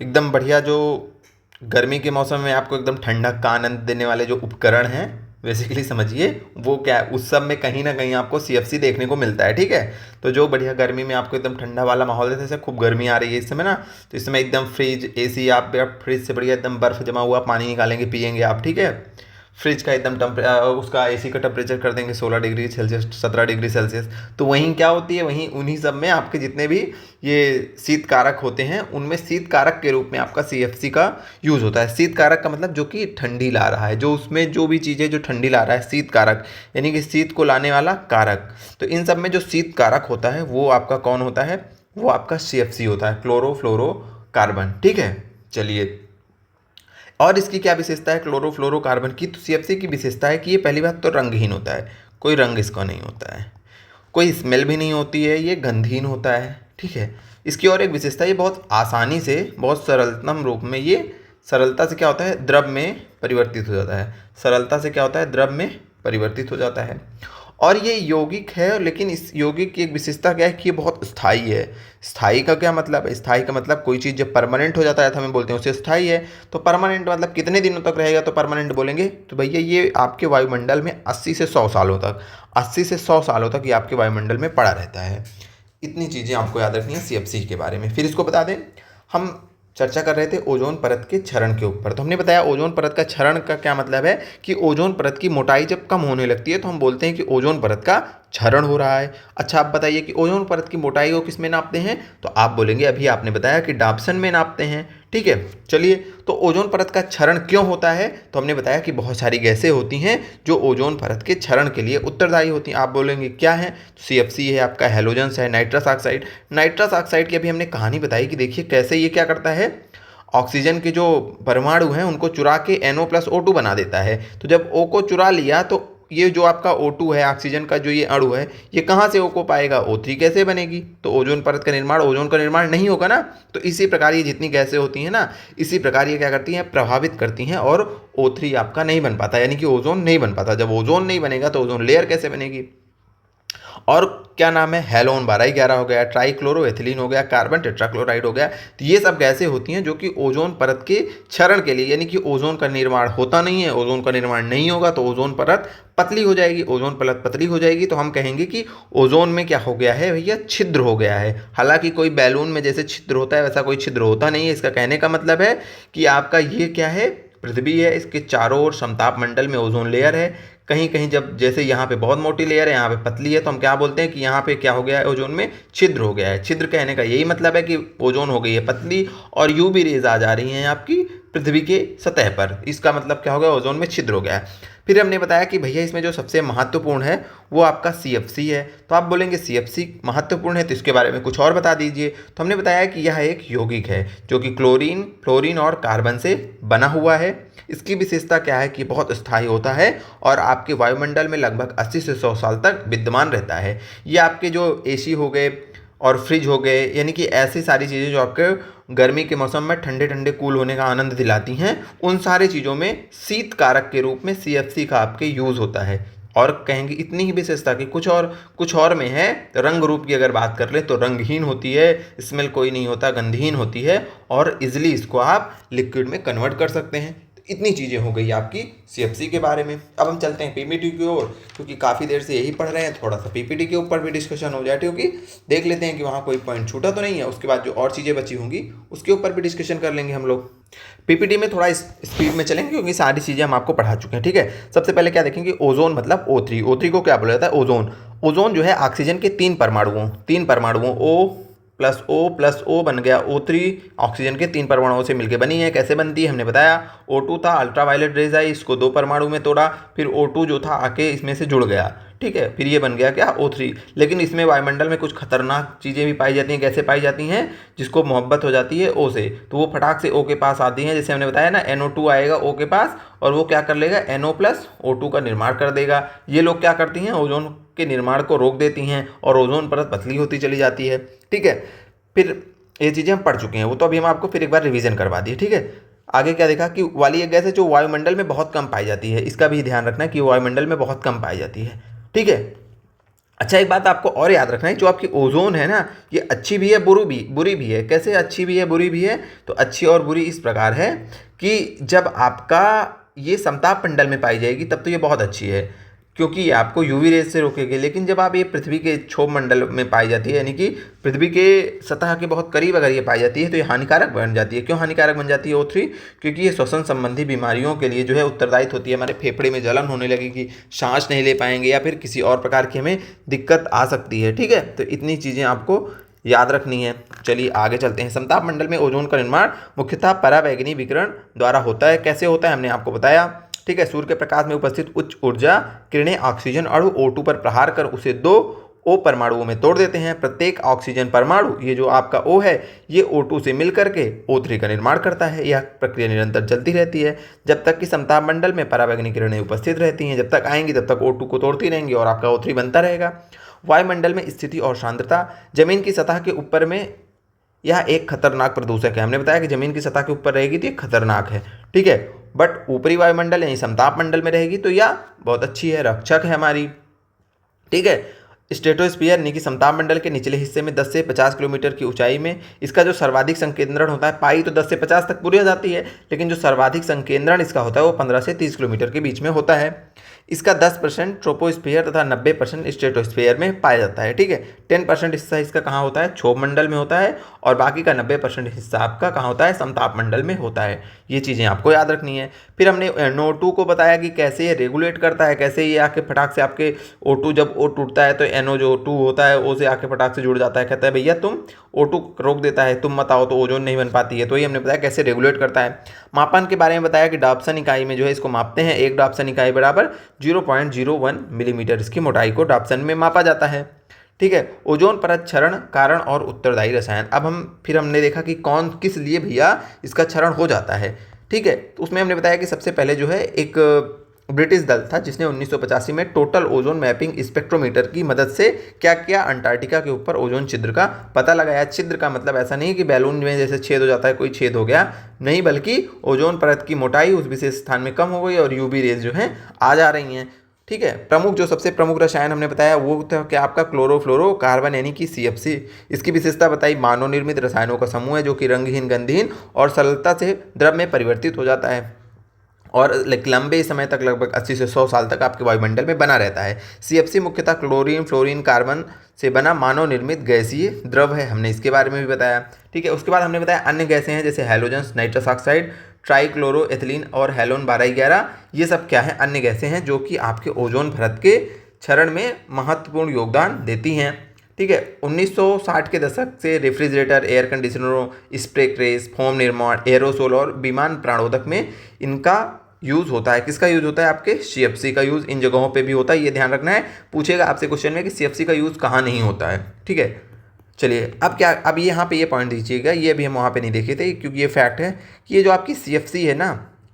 एकदम बढ़िया, जो गर्मी के मौसम में आपको एकदम ठंडक का आनंद देने वाले जो उपकरण हैं, बेसिकली समझिए वो क्या है, उस सब में कहीं ना कहीं आपको CFC देखने को मिलता है। ठीक है, तो जो बढ़िया गर्मी में आपको एकदम ठंडा वाला माहौल देता है, जैसे खूब गर्मी आ रही है इस समय ना, तो इस समय एकदम फ्रिज AC, आप फ्रिज से बढ़िया एकदम बर्फ़ जमा हुआ पानी निकालेंगे पियेंगे आप। ठीक है, फ्रिज का एकदम उसका AC का टेम्परेचर कर देंगे 16 डिग्री सेल्सियस, 17 डिग्री सेल्सियस। तो वहीं क्या होती है, वहीं उन्हीं सब में आपके जितने भी ये शीत कारक होते हैं, उनमें शीत कारक के रूप में आपका CFC का यूज़ होता है। शीत कारक का मतलब जो कि ठंडी ला रहा है, जो उसमें जो भी चीज़ें जो ठंडी ला रहा है, शीत कारक, यानी कि शीत को लाने वाला कारक। तो इन सब में जो शीत कारक होता है वो आपका कौन होता है, वो आपका CFC होता है, क्लोरोफ्लोरोकार्बन। ठीक है, चलिए और इसकी क्या विशेषता है क्लोरोफ्लोरोकार्बन की? तो CFC की विशेषता है कि ये पहली बात तो रंगहीन होता है, कोई रंग इसका नहीं होता है, कोई स्मेल भी नहीं होती है, ये गंधहीन होता है, ठीक है। इसकी और एक विशेषता, ये बहुत आसानी से, बहुत सरलतम रूप में, ये सरलता से क्या होता है, द्रव में परिवर्तित हो जाता है। सरलता से क्या होता है, द्रव में परिवर्तित हो जाता है। और ये यौगिक है, लेकिन इस यौगिक की एक विशेषता क्या है कि ये बहुत स्थायी है। स्थायी का क्या मतलब है? स्थायी का मतलब कोई चीज़ जब परमानेंट हो जाता है तो हमें बोलते हैं उसे स्थायी है। तो परमानेंट मतलब कितने दिनों तक रहेगा तो परमानेंट बोलेंगे? तो भैया ये आपके वायुमंडल में 80 से 100 सालों तक, 80 से 100 सालों तक ये आपके वायुमंडल में पड़ा रहता है। इतनी चीज़ें आपको याद रखनी है CFC के बारे में। फिर इसको बता दें, हम चर्चा कर रहे थे ओजोन परत के क्षरण के ऊपर। तो हमने बताया ओजोन परत का क्षरण का क्या मतलब है कि ओजोन परत की मोटाई जब कम होने लगती है तो हम बोलते हैं कि ओजोन परत का क्षरण हो रहा है। अच्छा, आप बताइए कि ओजोन परत की मोटाई को किस में नापते हैं? तो आप बोलेंगे अभी आपने बताया कि डाप्सन में नापते हैं, ठीक है। चलिए, तो ओजोन परत का क्षरण क्यों होता है? तो हमने बताया कि बहुत सारी गैसें होती हैं जो ओजोन परत के क्षरण के लिए उत्तरदायी होती हैं। आप बोलेंगे क्या है? तो CFC है आपका, हैलोजेंस है, नाइट्रस ऑक्साइड। नाइट्रस ऑक्साइड की अभी हमने कहानी बताई कि देखिए कैसे ये क्या करता है, ऑक्सीजन के जो परमाणु हैं उनको चुरा के NO+O2 बना देता है। तो जब O को चुरा लिया तो ये जो आपका O2 है, ऑक्सीजन का जो ये अणु है, ये कहाँ से O को पाएगा? O3 कैसे बनेगी? तो ओजोन परत का निर्माण, ओजोन का निर्माण नहीं होगा ना। तो इसी प्रकार ये जितनी गैसें होती हैं ना, इसी प्रकार ये क्या करती हैं, प्रभावित करती हैं और O3 आपका नहीं बन पाता, यानी कि ओजोन नहीं बन पाता। जब ओजोन नहीं बनेगा तो ओजोन लेयर कैसे बनेगी? और क्या नाम है, हैलोन 1211 हो गया, ट्राइक्लोरोएथिलीन हो गया, कार्बन टेट्राक्लोराइड हो गया। तो ये सब गैसें होती हैं जो कि ओजोन परत के क्षरण के लिए, यानी कि ओजोन का निर्माण होता नहीं है, ओजोन का निर्माण नहीं होगा तो ओजोन परत पतली हो जाएगी। ओजोन परत पतली हो जाएगी तो हम कहेंगे कि ओजोन में क्या हो गया है भैया, छिद्र हो गया है। हालांकि कोई बैलून में जैसे छिद्र होता है वैसा कोई छिद्र होता नहीं है। इसका कहने का मतलब है कि आपका ये क्या है, पृथ्वी है, इसके चारों ओर समताप मंडल में ओजोन लेयर है। कहीं कहीं जब जैसे यहाँ पे बहुत मोटी लेयर है, यहाँ पे पतली है, तो हम क्या बोलते हैं कि यहाँ पे क्या हो गया है, ओजोन में छिद्र हो गया है। छिद्र कहने का यही मतलब है कि ओजोन हो गई है पतली और UV रेज आ जा रही हैं आपकी पृथ्वी के सतह पर। इसका मतलब क्या हो गया, ओजोन में छिद्र हो गया है। फिर हमने बताया कि भैया इसमें जो सबसे महत्वपूर्ण है वो आपका CFC है। तो आप बोलेंगे CFC महत्वपूर्ण है तो इसके बारे में कुछ और बता दीजिए। तो हमने बताया कि यह एक यौगिक है जो कि क्लोरीन, फ्लोरीन और कार्बन से बना हुआ है। इसकी विशेषता क्या है कि बहुत स्थायी होता है और आपके वायुमंडल में लगभग 80 से 100 साल तक विद्यमान रहता है। ये आपके जो AC हो गए और फ्रिज हो गए, यानी कि ऐसी सारी चीज़ें जो आपके गर्मी के मौसम में ठंडे ठंडे कूल होने का आनंद दिलाती हैं, उन सारी चीज़ों में शीत कारक के रूप में CFC का आपके यूज़ होता है। और कहेंगे इतनी ही विशेषता कि कुछ और में है। रंग रूप की अगर बात कर ले तो रंगहीन होती है, स्मेल कोई नहीं होता, गंधहीन होती है और इजिली इसको आप लिक्विड में कन्वर्ट कर सकते हैं। इतनी चीज़ें हो गई आपकी CFC के बारे में। अब हम चलते हैं PPT की ओर, क्योंकि काफ़ी देर से यही पढ़ रहे हैं, थोड़ा सा PPT के ऊपर भी डिस्कशन हो जाए, क्योंकि देख लेते हैं कि वहाँ कोई पॉइंट छूटा तो नहीं है। उसके बाद जो और चीज़ें बची होंगी उसके ऊपर भी डिस्कशन कर लेंगे हम लोग। PPT में थोड़ा स्पीड में चलेंगे क्योंकि सारी चीज़ें हम आपको पढ़ा चुके हैं, ठीक है। सबसे पहले क्या देखेंगे, ओजोन मतलब O3। O3 को क्या बोला जाता है, ओजोन। ओजोन जो है ऑक्सीजन के तीन परमाणुओं O+O+O बन गया O3, ऑक्सीजन के तीन परमाणुओं से मिलकर बनी है। कैसे बनती है हमने बताया, O2 था, अल्ट्रावायलेट रेज आई, इसको दो परमाणु में तोड़ा, फिर O2 जो था आके इसमें से जुड़ गया, ठीक है, फिर ये बन गया क्या, O3। लेकिन इसमें वायुमंडल में कुछ खतरनाक चीज़ें भी पाई जाती हैं। कैसे पाई जाती हैं, जिसको मोहब्बत हो जाती है O से, तो वो फटाक से O के पास आती हैं। जैसे हमने बताया ना, NO2 आएगा O के पास और वो क्या कर लेगा, NO+O2 का निर्माण कर देगा। ये लोग क्या करती हैं, ओजोन के निर्माण को रोक देती हैं और ओजोन परत पतली होती चली जाती है, ठीक है। फिर ये चीज़ें हम पढ़ चुके हैं, वो तो अभी हम आपको फिर एक बार रिवीजन करवा दिए, ठीक है। आगे क्या देखा कि वाली एक गैस है जो वायुमंडल में बहुत कम पाई जाती है। इसका भी ध्यान रखना है कि वायुमंडल में बहुत कम पाई जाती है, ठीक है। अच्छा, एक बात आपको और याद रखना है, जो आपकी ओजोन है ना, ये अच्छी भी है बुरी भी है। कैसे अच्छी भी है बुरी भी है, तो अच्छी और बुरी इस प्रकार है कि जब आपका ये समताप मंडल में पाई जाएगी तब तो ये बहुत अच्छी है, क्योंकि ये आपको UV रेज से रोकेगी। लेकिन जब आप ये पृथ्वी के क्षोभ मंडल में पाई जाती है, यानी कि पृथ्वी के सतह के बहुत करीब अगर ये पाई जाती है तो ये हानिकारक बन जाती है। क्यों हानिकारक बन जाती है O3? क्योंकि ये श्वसन संबंधी बीमारियों के लिए जो है उत्तरदायित्व होती है। हमारे फेफड़े में जलन होने लगेगी, सांस नहीं ले पाएंगे या फिर किसी और प्रकार की हमें दिक्कत आ सकती है, ठीक है। तो इतनी चीज़ें आपको याद रखनी है। चलिए आगे चलते हैं। समताप मंडल में ओजोन का निर्माण मुख्यतः पराबैंगनी विकिरण द्वारा होता है। कैसे होता है हमने आपको बताया, ठीक है। सूर्य के प्रकाश में उपस्थित उच्च ऊर्जा किरणें ऑक्सीजन अणु O2 पर प्रहार कर उसे दो O परमाणुओं में तोड़ देते हैं। प्रत्येक ऑक्सीजन परमाणु, ये जो आपका O है, ये O2 से मिल करके O3 का निर्माण करता है। यह प्रक्रिया निरंतर चलती रहती है जब तक कि समताप मंडल में पराबैंगनी किरणें उपस्थित रहती हैं। जब तक आएंगी तब तक O2 को तोड़ती रहेंगी और आपका O3 बनता रहेगा। वायुमंडल में स्थिति और सांद्रता, जमीन की सतह के ऊपर में यह एक खतरनाक प्रदूषक है। हमने बताया कि जमीन की सतह के ऊपर रहेगी तो ये खतरनाक है, ठीक है। बट ऊपरी वायुमंडल यानी समताप मंडल में रहेगी तो यह बहुत अच्छी है, रक्षक है हमारी, ठीक है। स्ट्रेटोस्फीयर यानी कि समताप मंडल के निचले हिस्से में 10 से 50 किलोमीटर की ऊंचाई में इसका जो सर्वाधिक संकेंद्रण होता है, पाई तो 10 से 50 तक पूरी हो जाती है, लेकिन जो सर्वाधिक संकेंद्रण इसका होता है वो 15 से 30 किलोमीटर के बीच में होता है। इसका 10% ट्रोपोस्फीयर तथा 90% स्ट्रेटोस्फीयर में पाया जाता है, ठीक है। 10% हिस्सा इसका कहाँ होता है, क्षोभ मंडल में होता है, और बाकी का 90% हिस्सा आपका कहाँ होता है, समताप मंडल में होता है। ये चीज़ें आपको याद रखनी है। फिर हमने NO2 को बताया कि कैसे ये रेगुलेट करता है, कैसे ये आके फटाक से आपके O2, जब O टूटता है तो NO जो O2 होता है O से आके फटाक से जुड़ जाता है, कहता है भैया तुम O2 रोक देता है, तुम मत आओ, तो ओजोन नहीं बन पाती है। तो ये हमने बताया कैसे रेगुलेट करता है। मापन के बारे में बताया कि डॉप्सन इकाई में जो है इसको मापते हैं। एक डॉप्सन इकाई बराबर 0.01 मिलीमीटर, इसकी मोटाई को डॉप्सन में मापा जाता है, ठीक है। ओजोन परत क्षरण, कारण और उत्तरदायी रसायन। अब हमने देखा कि कौन किस लिए भैया इसका क्षरण हो जाता है, ठीक है। तो उसमें हमने बताया कि सबसे पहले जो है एक ब्रिटिश दल था जिसने 1985 में टोटल ओजोन मैपिंग स्पेक्ट्रोमीटर की मदद से क्या किया, अंटार्कटिका के ऊपर ओजोन छिद्र का पता लगाया। छिद्र का मतलब ऐसा नहीं कि बैलून में जैसे छेद हो जाता है, कोई छेद हो गया, नहीं, बल्कि ओजोन परत की मोटाई उस विशेष स्थान में कम हो गई और यूवी रेज जो है आ जा रही हैं, ठीक है। सबसे प्रमुख रसायन हमने बताया वो था क्या, आपका क्लोरोफ्लोरोकार्बन यानी कि CFC। इसकी विशेषता बताई, मानव निर्मित रसायनों का समूह है जो कि रंगहीन, गंधहीन और सरलता से द्रव में परिवर्तित हो जाता है और लंबे समय तक, लगभग 80 से 100 साल तक आपके वायुमंडल में बना रहता है। CFC मुख्यतः क्लोरीन, फ्लोरीन, कार्बन से बना मानव निर्मित गैसीय द्रव है। हमने इसके बारे में भी बताया, ठीक है। उसके बाद हमने बताया अन्य गैसें हैं जैसे हैलोजन्स, नाइट्रस ऑक्साइड, ट्राइक्लोरोएथिलीन और हैलोन 1211। ये सब क्या है, अन्य गैसें हैं जो कि आपके ओजोन परत के क्षरण में महत्वपूर्ण योगदान देती हैं, ठीक है। 1960 के दशक से रेफ्रिजरेटर, एयर कंडीशनरों, स्प्रे क्रेस, फोम निर्माण, एरोसोल और विमान प्राणोदक में इनका यूज़ होता है। किसका यूज़ होता है, आपके CFC का यूज़ इन जगहों पे भी होता है, ये ध्यान रखना है। पूछेगा आपसे क्वेश्चन में कि CFC का यूज़ कहाँ नहीं होता है, ठीक है। चलिए अब यहाँ पे ये पॉइंट दीजिएगा, ये भी हम वहाँ पे नहीं देखे थे क्योंकि ये फैक्ट है कि ये जो आपकी CFC है ना,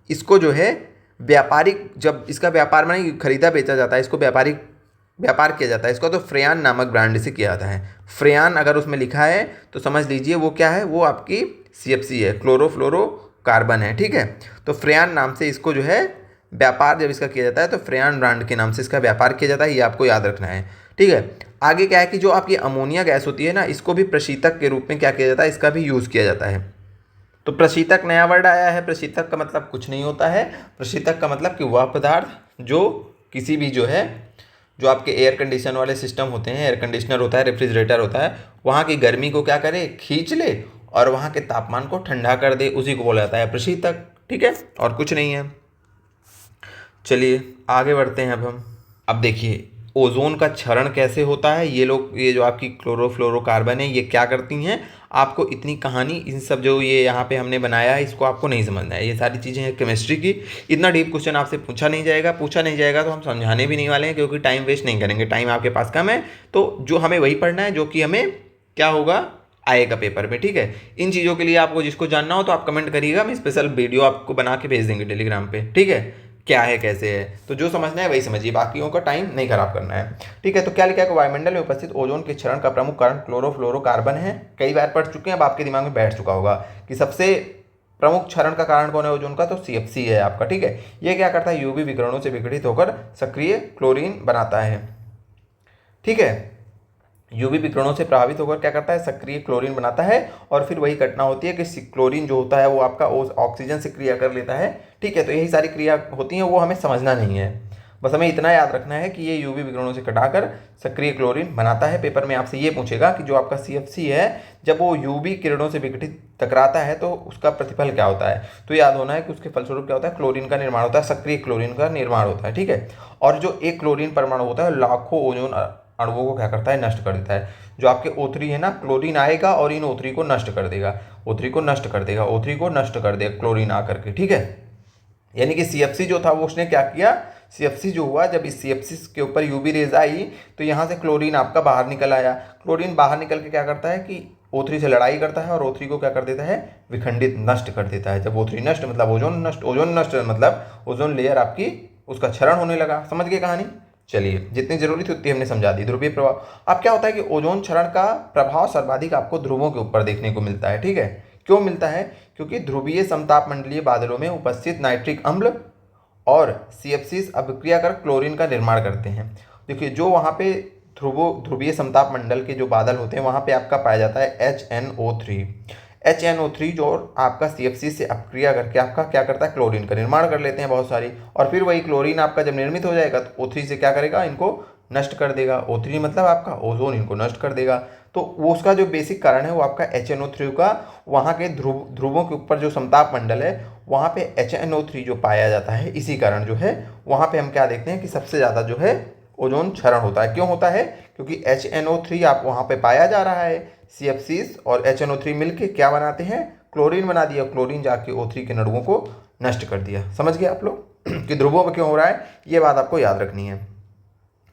इसको जो है व्यापारिक, जब इसका व्यापार में खरीदा बेचा जाता है, इसको व्यापार किया जाता है, इसको तो फ्रेयान नामक ब्रांड से किया जाता है। फ्रेयान अगर उसमें लिखा है तो समझ लीजिए वो क्या है, वो आपकी CFC है, क्लोरोफ्लोरोकार्बन है, ठीक है। तो फ्रेयान नाम से इसको जो है व्यापार जब इसका किया जाता है तो फ्रेयान ब्रांड के नाम से इसका व्यापार किया जाता है, ये आपको याद रखना है, ठीक है। आगे क्या है कि जो आपकी अमोनिया गैस होती है ना, इसको भी प्रशीतक के रूप में क्या किया जाता है, इसका भी यूज़ किया जाता है। तो प्रशीतक नया वर्ड आया है। प्रशीतक का मतलब कुछ नहीं होता है, प्रशीतक का मतलब कि वह पदार्थ जो किसी भी जो है, जो आपके एयर कंडीशन वाले सिस्टम होते हैं, एयर कंडीशनर होता है, रेफ्रिजरेटर होता है, वहाँ की गर्मी को क्या करे, खींच ले और वहाँ के तापमान को ठंडा कर दे, उसी को बोला जाता है प्रशीतक, ठीक है, और कुछ नहीं है। चलिए आगे बढ़ते हैं अब देखिए ओजोन का क्षरण कैसे होता है। ये जो आपकी क्लोरोफ्लोरोकार्बन है ये क्या करती हैं, आपको इतनी कहानी इन सब जो ये यहाँ पे हमने बनाया है इसको आपको नहीं समझना है। ये सारी चीज़ें हैं केमिस्ट्री की, इतना डीप क्वेश्चन आपसे पूछा नहीं जाएगा तो हम समझाने भी नहीं वाले हैं क्योंकि टाइम वेस्ट नहीं करेंगे, टाइम आपके पास कम है। तो जो हमें वही पढ़ना है जो कि हमें क्या होगा, आएगा पेपर में, ठीक है। इन चीज़ों के लिए आपको जिसको जानना हो तो आप कमेंट करिएगा, हम स्पेशल वीडियो आपको बना के भेज देंगे टेलीग्राम पे, ठीक है, क्या है कैसे है। तो जो समझना है वही समझिए, बाकियों का टाइम नहीं खराब करना है, ठीक है। तो क्या लिखा है कि वायुमंडल में उपस्थित ओजोन के क्षरण का प्रमुख कारण क्लोरोफ्लोरोकार्बन है। कई बार पढ़ चुके हैं, अब आपके दिमाग में बैठ चुका होगा कि सबसे प्रमुख क्षरण का कारण कौन है ओजोन का, तो CFC है आपका, ठीक है। ये क्या करता है, UV विकिरणों से विघटित होकर सक्रिय क्लोरीन बनाता है, ठीक है। UV विकिरणों से प्रभावित होकर क्या करता है, सक्रिय क्लोरीन बनाता है और फिर वही घटना होती है कि क्लोरीन जो होता है वो आपका ऑक्सीजन से क्रिया कर लेता है, ठीक है। तो यही सारी क्रिया होती हैं, वो हमें समझना नहीं है, बस हमें इतना याद रखना है कि ये UV विकिरणों से घटाकर सक्रिय क्लोरीन बनाता है। पेपर में आपसे ये पूछेगा कि जो आपका CFC है जब वो UV किरणों से विघटित टकराता है तो उसका प्रतिफल क्या होता है, तो याद होना है कि उसके फलस्वरूप क्या होता है, क्लोरीन का निर्माण होता है, सक्रिय क्लोरीन का निर्माण होता है, ठीक है। और जो एक क्लोरीन परमाणु होता है लाखों ओजोन अणुओं को क्या करता है, नष्ट कर देता है। जो आपके O3 है ना, क्लोरीन आएगा और इन O3 को नष्ट कर देगा, O3 को नष्ट कर देगा क्लोरीन आकर के, ठीक है। यानी कि CFC जो था वो उसने क्या किया, CFC जो हुआ, जब इस CFC के ऊपर UV रेज आई तो यहाँ से क्लोरीन आपका बाहर निकल आया। क्लोरीन बाहर निकल के क्या करता है कि O3 से लड़ाई करता है और O3 को क्या कर देता है, विखंडित, नष्ट कर देता है। जब O3 नष्ट मतलब ओजोन नष्ट, ओजोन नष्ट मतलब ओजोन लेयर आपकी उसका क्षरण होने लगा। समझ गए कहानी? चलिए, जितनी जरूरी थी उतनी हमने समझा दी। ध्रुवीय प्रभाव, अब क्या होता है कि ओजोन क्षरण का प्रभाव सर्वाधिक आपको ध्रुवों के ऊपर देखने को मिलता है। ठीक है, क्यों मिलता है? क्योंकि ध्रुवीय समताप मंडलीय बादलों में उपस्थित नाइट्रिक अम्ल और CFCs अभिक्रिया कर क्लोरीन का निर्माण करते हैं। देखिए, जो वहाँ पे ध्रुवीय समताप मंडल के जो बादल होते हैं वहाँ पे आपका पाया जाता है HNO3 जो आपका CFC से अपक्रिया करके आपका क्या करता है, क्लोरीन का निर्माण कर लेते हैं बहुत सारी, और फिर वही क्लोरीन आपका जब निर्मित हो जाएगा तो O3 से क्या करेगा, इनको नष्ट कर देगा। O3 मतलब आपका ओजोन, इनको नष्ट कर देगा। तो वो उसका जो बेसिक कारण है वो आपका HNO3 का, वहाँ के ध्रुवों के ऊपर जो समताप मंडल है वहाँ पे HNO3 जो पाया जाता है, इसी कारण जो है वहाँ पे हम क्या देखते हैं कि सबसे ज़्यादा जो है ओजोन क्षरण होता है। क्यों होता है? क्योंकि HNO3 आप वहाँ पे पाया जा रहा है, CFCs और HNO3 मिलके क्या बनाते हैं, क्लोरीन बना दिया। क्लोरीन जाके O3 के अणुओं को नष्ट कर दिया। समझ गए आप लोग कि ध्रुवों पर क्यों हो रहा है, ये बात आपको याद रखनी है।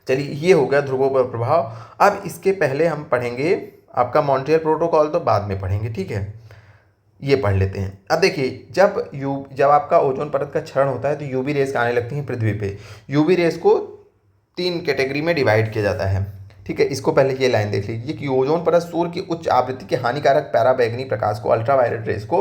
चलिए, ये हो गया ध्रुवों पर प्रभाव। अब इसके पहले हम पढ़ेंगे आपका मॉन्ट्रियल प्रोटोकॉल, तो बाद में पढ़ेंगे, ठीक है। ये पढ़ लेते हैं। अब देखिए, जब आपका ओजोन परत का क्षरण होता है तो यूवी रेस आने लगती हैं पृथ्वी पे। यूवी रेस को 3 कैटेगरी में डिवाइड किया जाता है, ठीक है। इसको पहले ये लाइन देख लीजिए कि ओजोन परत सूर्य की उच्च आवृत्ति के हानिकारक पैराबैंगनी प्रकाश को, अल्ट्रावायलेट रेस को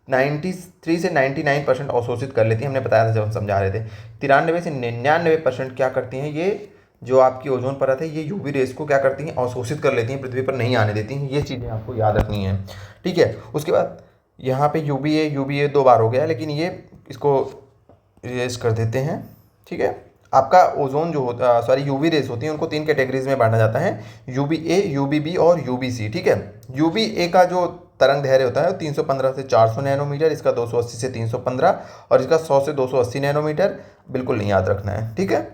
93 से 99% अवशोषित कर लेती है। हमने बताया था जब हम समझा रहे थे। 93 से 99% क्या करती हैं, ये जो आपकी ओजोन परत है ये यूवी रेस को क्या करती हैं, अवशोषित कर लेती हैं, पृथ्वी पर नहीं आने देती हैं। ये चीज़ें आपको याद रखनी है, ठीक है। उसके बाद यहाँ पे UVA 2 बार हो गया, लेकिन ये इसको इरेज कर देते हैं, ठीक है। आपका ओजोन जो होता, सॉरी, यूवी रेस होती है, उनको 3 कैटेगरीज में बांटा जाता है, UVA, UVB और UVC, ठीक है। UVA का जो तरंग दैर्घ्य होता है 315 से 400 नैनोमीटर, इसका 280 से 315 और इसका 100 से 280 नैनोमीटर। बिल्कुल नहीं याद रखना है, ठीक है,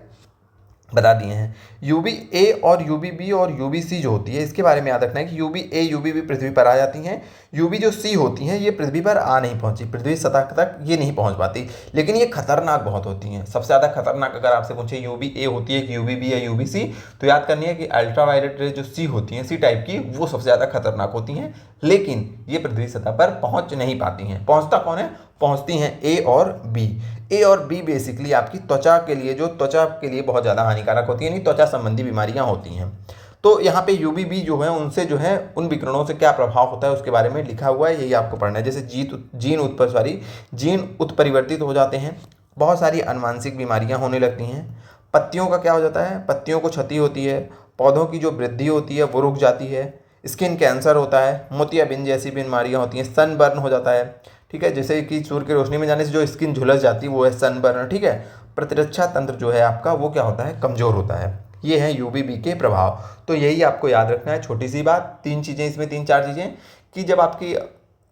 बता दिए हैं। UVA और UVB और UVC जो होती है, इसके बारे में याद रखना है कि UVA, UVB पृथ्वी पर आ जाती हैं। UV जो C होती हैं ये पृथ्वी पर आ नहीं पहुंची, पृथ्वी सतह तक ये नहीं पहुंच पाती, लेकिन ये खतरनाक बहुत होती हैं। सबसे ज़्यादा खतरनाक अगर आपसे पूछे UVA होती है कि UVB या UVC, तो याद करनी है कि अल्ट्रावायलेट रेज जो C होती हैं, C टाइप की, वो सबसे ज़्यादा खतरनाक होती हैं, लेकिन ये पृथ्वी सतह पर पहुँच नहीं पाती हैं। पहुँचता कौन है? पहुँचती हैं A और B। ए और बी बेसिकली आपकी त्वचा के लिए, जो त्वचा के लिए बहुत ज़्यादा हानिकारक होती है, यानी त्वचा संबंधी बीमारियां होती हैं। तो यहाँ पे UVB जो है उनसे जो है उन विकिरणों से क्या प्रभाव होता है उसके बारे में लिखा हुआ है, यही आपको पढ़ना है। जैसे जीन उत्परिवर्तित हो जाते हैं, बहुत सारी अनुवांशिक बीमारियां होने लगती हैं। पत्तियों का क्या हो जाता है, पत्तियों को क्षति होती है, पौधों की जो वृद्धि होती है वो रुक जाती है, स्किन कैंसर होता है, मोतियाबिंद जैसी बीमारियाँ होती हैं, सनबर्न हो जाता है, ठीक है। जैसे कि सूर्य की रोशनी में जाने से जो स्किन झुलस जाती है वो है सनबर्न, ठीक है। प्रतिरक्षा तंत्र जो है आपका वो क्या होता है, कमज़ोर होता है। ये है UVB के प्रभाव। तो यही आपको याद रखना है, छोटी सी बात, 3 चीज़ें इसमें, 3-4 चीज़ें, कि जब आपकी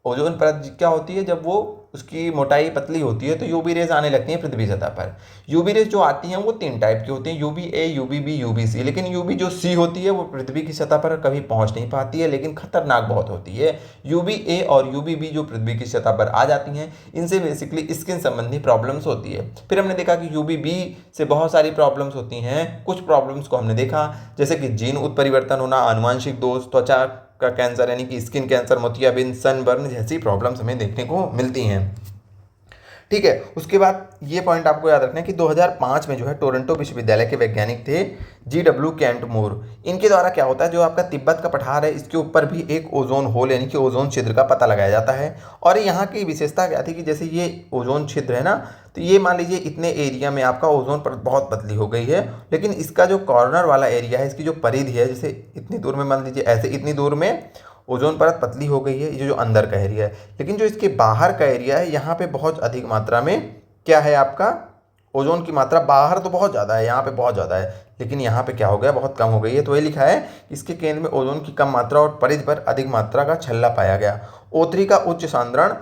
ओजोन परत क्या होती है, जब वो उसकी मोटाई पतली होती है तो UV रेज आने लगती हैं पृथ्वी सतह पर। UV रेज जो आती हैं वो 3 टाइप की होती हैं, UVA, UVB, UVC। लेकिन UV जो C होती है वो पृथ्वी की सतह पर कभी पहुंच नहीं पाती है, लेकिन खतरनाक बहुत होती है। UVA और UVB जो पृथ्वी की सतह पर आ जाती हैं, इनसे बेसिकली स्किन संबंधी प्रॉब्लम्स होती है। फिर हमने देखा कि UVB से बहुत सारी प्रॉब्लम्स होती हैं। कुछ प्रॉब्लम्स को हमने देखा, जैसे कि जीन उत्परिवर्तन होना, आनुवांशिक दोष, त्वचा का कैंसर यानी कि स्किन कैंसर, मोतियाबिंद, सनबर्न जैसी प्रॉब्लम्स हमें देखने को मिलती हैं, ठीक है। उसके बाद ये पॉइंट आपको याद रखना है कि 2005 में जो है टोरंटो विश्वविद्यालय के वैज्ञानिक थे GW कैंटमोर। इनके द्वारा क्या होता है, जो आपका तिब्बत का पठार है इसके ऊपर भी एक ओजोन होल यानी कि ओजोन छिद्र का पता लगाया जाता है। और यहाँ की विशेषता क्या थी कि जैसे ये ओजोन छिद्र है ना, तो ये मान लीजिए इतने एरिया में आपका ओजोन परत बहुत पतली हो गई है, लेकिन इसका जो कॉर्नर वाला एरिया है, इसकी जो परिधि है, जैसे इतनी दूर में, मान लीजिए ऐसे इतनी दूर में ओजोन परत पतली हो गई है, ये जो अंदर का एरिया है, लेकिन जो इसके बाहर का एरिया है यहाँ पे बहुत अधिक मात्रा में क्या है आपका ओजोन की मात्रा। बाहर तो बहुत ज़्यादा है, यहाँ पे बहुत ज़्यादा है, लेकिन यहाँ पे क्या हो गया, बहुत कम हो गई है। तो ये लिखा है इसके केंद्र में ओजोन की कम मात्रा और परिधि पर अधिक मात्रा का छल्ला पाया गया। O3 का उच्च सांद्रण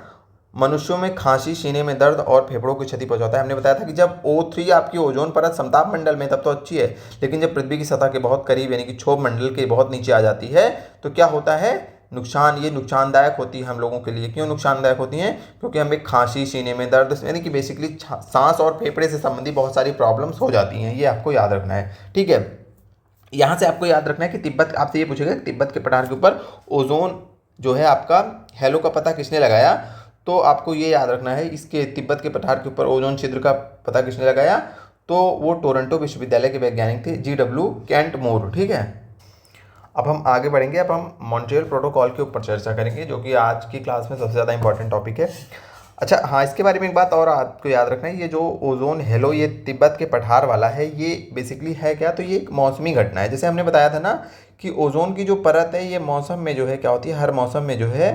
मनुष्यों में खांसी, सीने में दर्द और फेफड़ों की क्षति पहुंचाता है। हमने बताया था कि जब O3 आपकी ओजोन परत समताप मंडल में तब तो अच्छी है, लेकिन जब पृथ्वी की सतह के बहुत करीब यानी कि क्षोभ मंडल के बहुत नीचे आ जाती है तो क्या होता है ये नुकसानदायक होती है हम लोगों के लिए। क्यों नुकसानदायक होती हैं? क्योंकि हमें खांसी, सीने में दर्द, यानी कि बेसिकली सांस और फेफड़े से संबंधित बहुत सारी प्रॉब्लम्स हो जाती हैं। ये आपको याद रखना है, ठीक है। यहाँ से आपको याद रखना है कि तिब्बत, आपसे ये पूछेगा तिब्बत के पठार के ऊपर ओजोन जो है आपका हेलो का पता किसने लगाया, तो आपको ये याद रखना है इसके तिब्बत के पठार के ऊपर ओजोन छिद्र का पता किसने लगाया, तो वो टोरंटो विश्वविद्यालय के वैज्ञानिक थे GW कैंट मूर, ठीक है। अब हम आगे बढ़ेंगे, अब हम मॉन्ट्रियल प्रोटोकॉल के ऊपर चर्चा करेंगे जो कि आज की क्लास में सबसे ज़्यादा इंपॉर्टेंट टॉपिक है। अच्छा हाँ, इसके बारे में एक बात और आपको याद रखना है, ये जो ओजोन हेलो ये तिब्बत के पठार वाला है, ये बेसिकली है क्या, तो ये एक मौसमी घटना है। जैसे हमने बताया था ना कि ओजोन की जो परत है ये मौसम में जो है क्या होती है, हर मौसम में जो है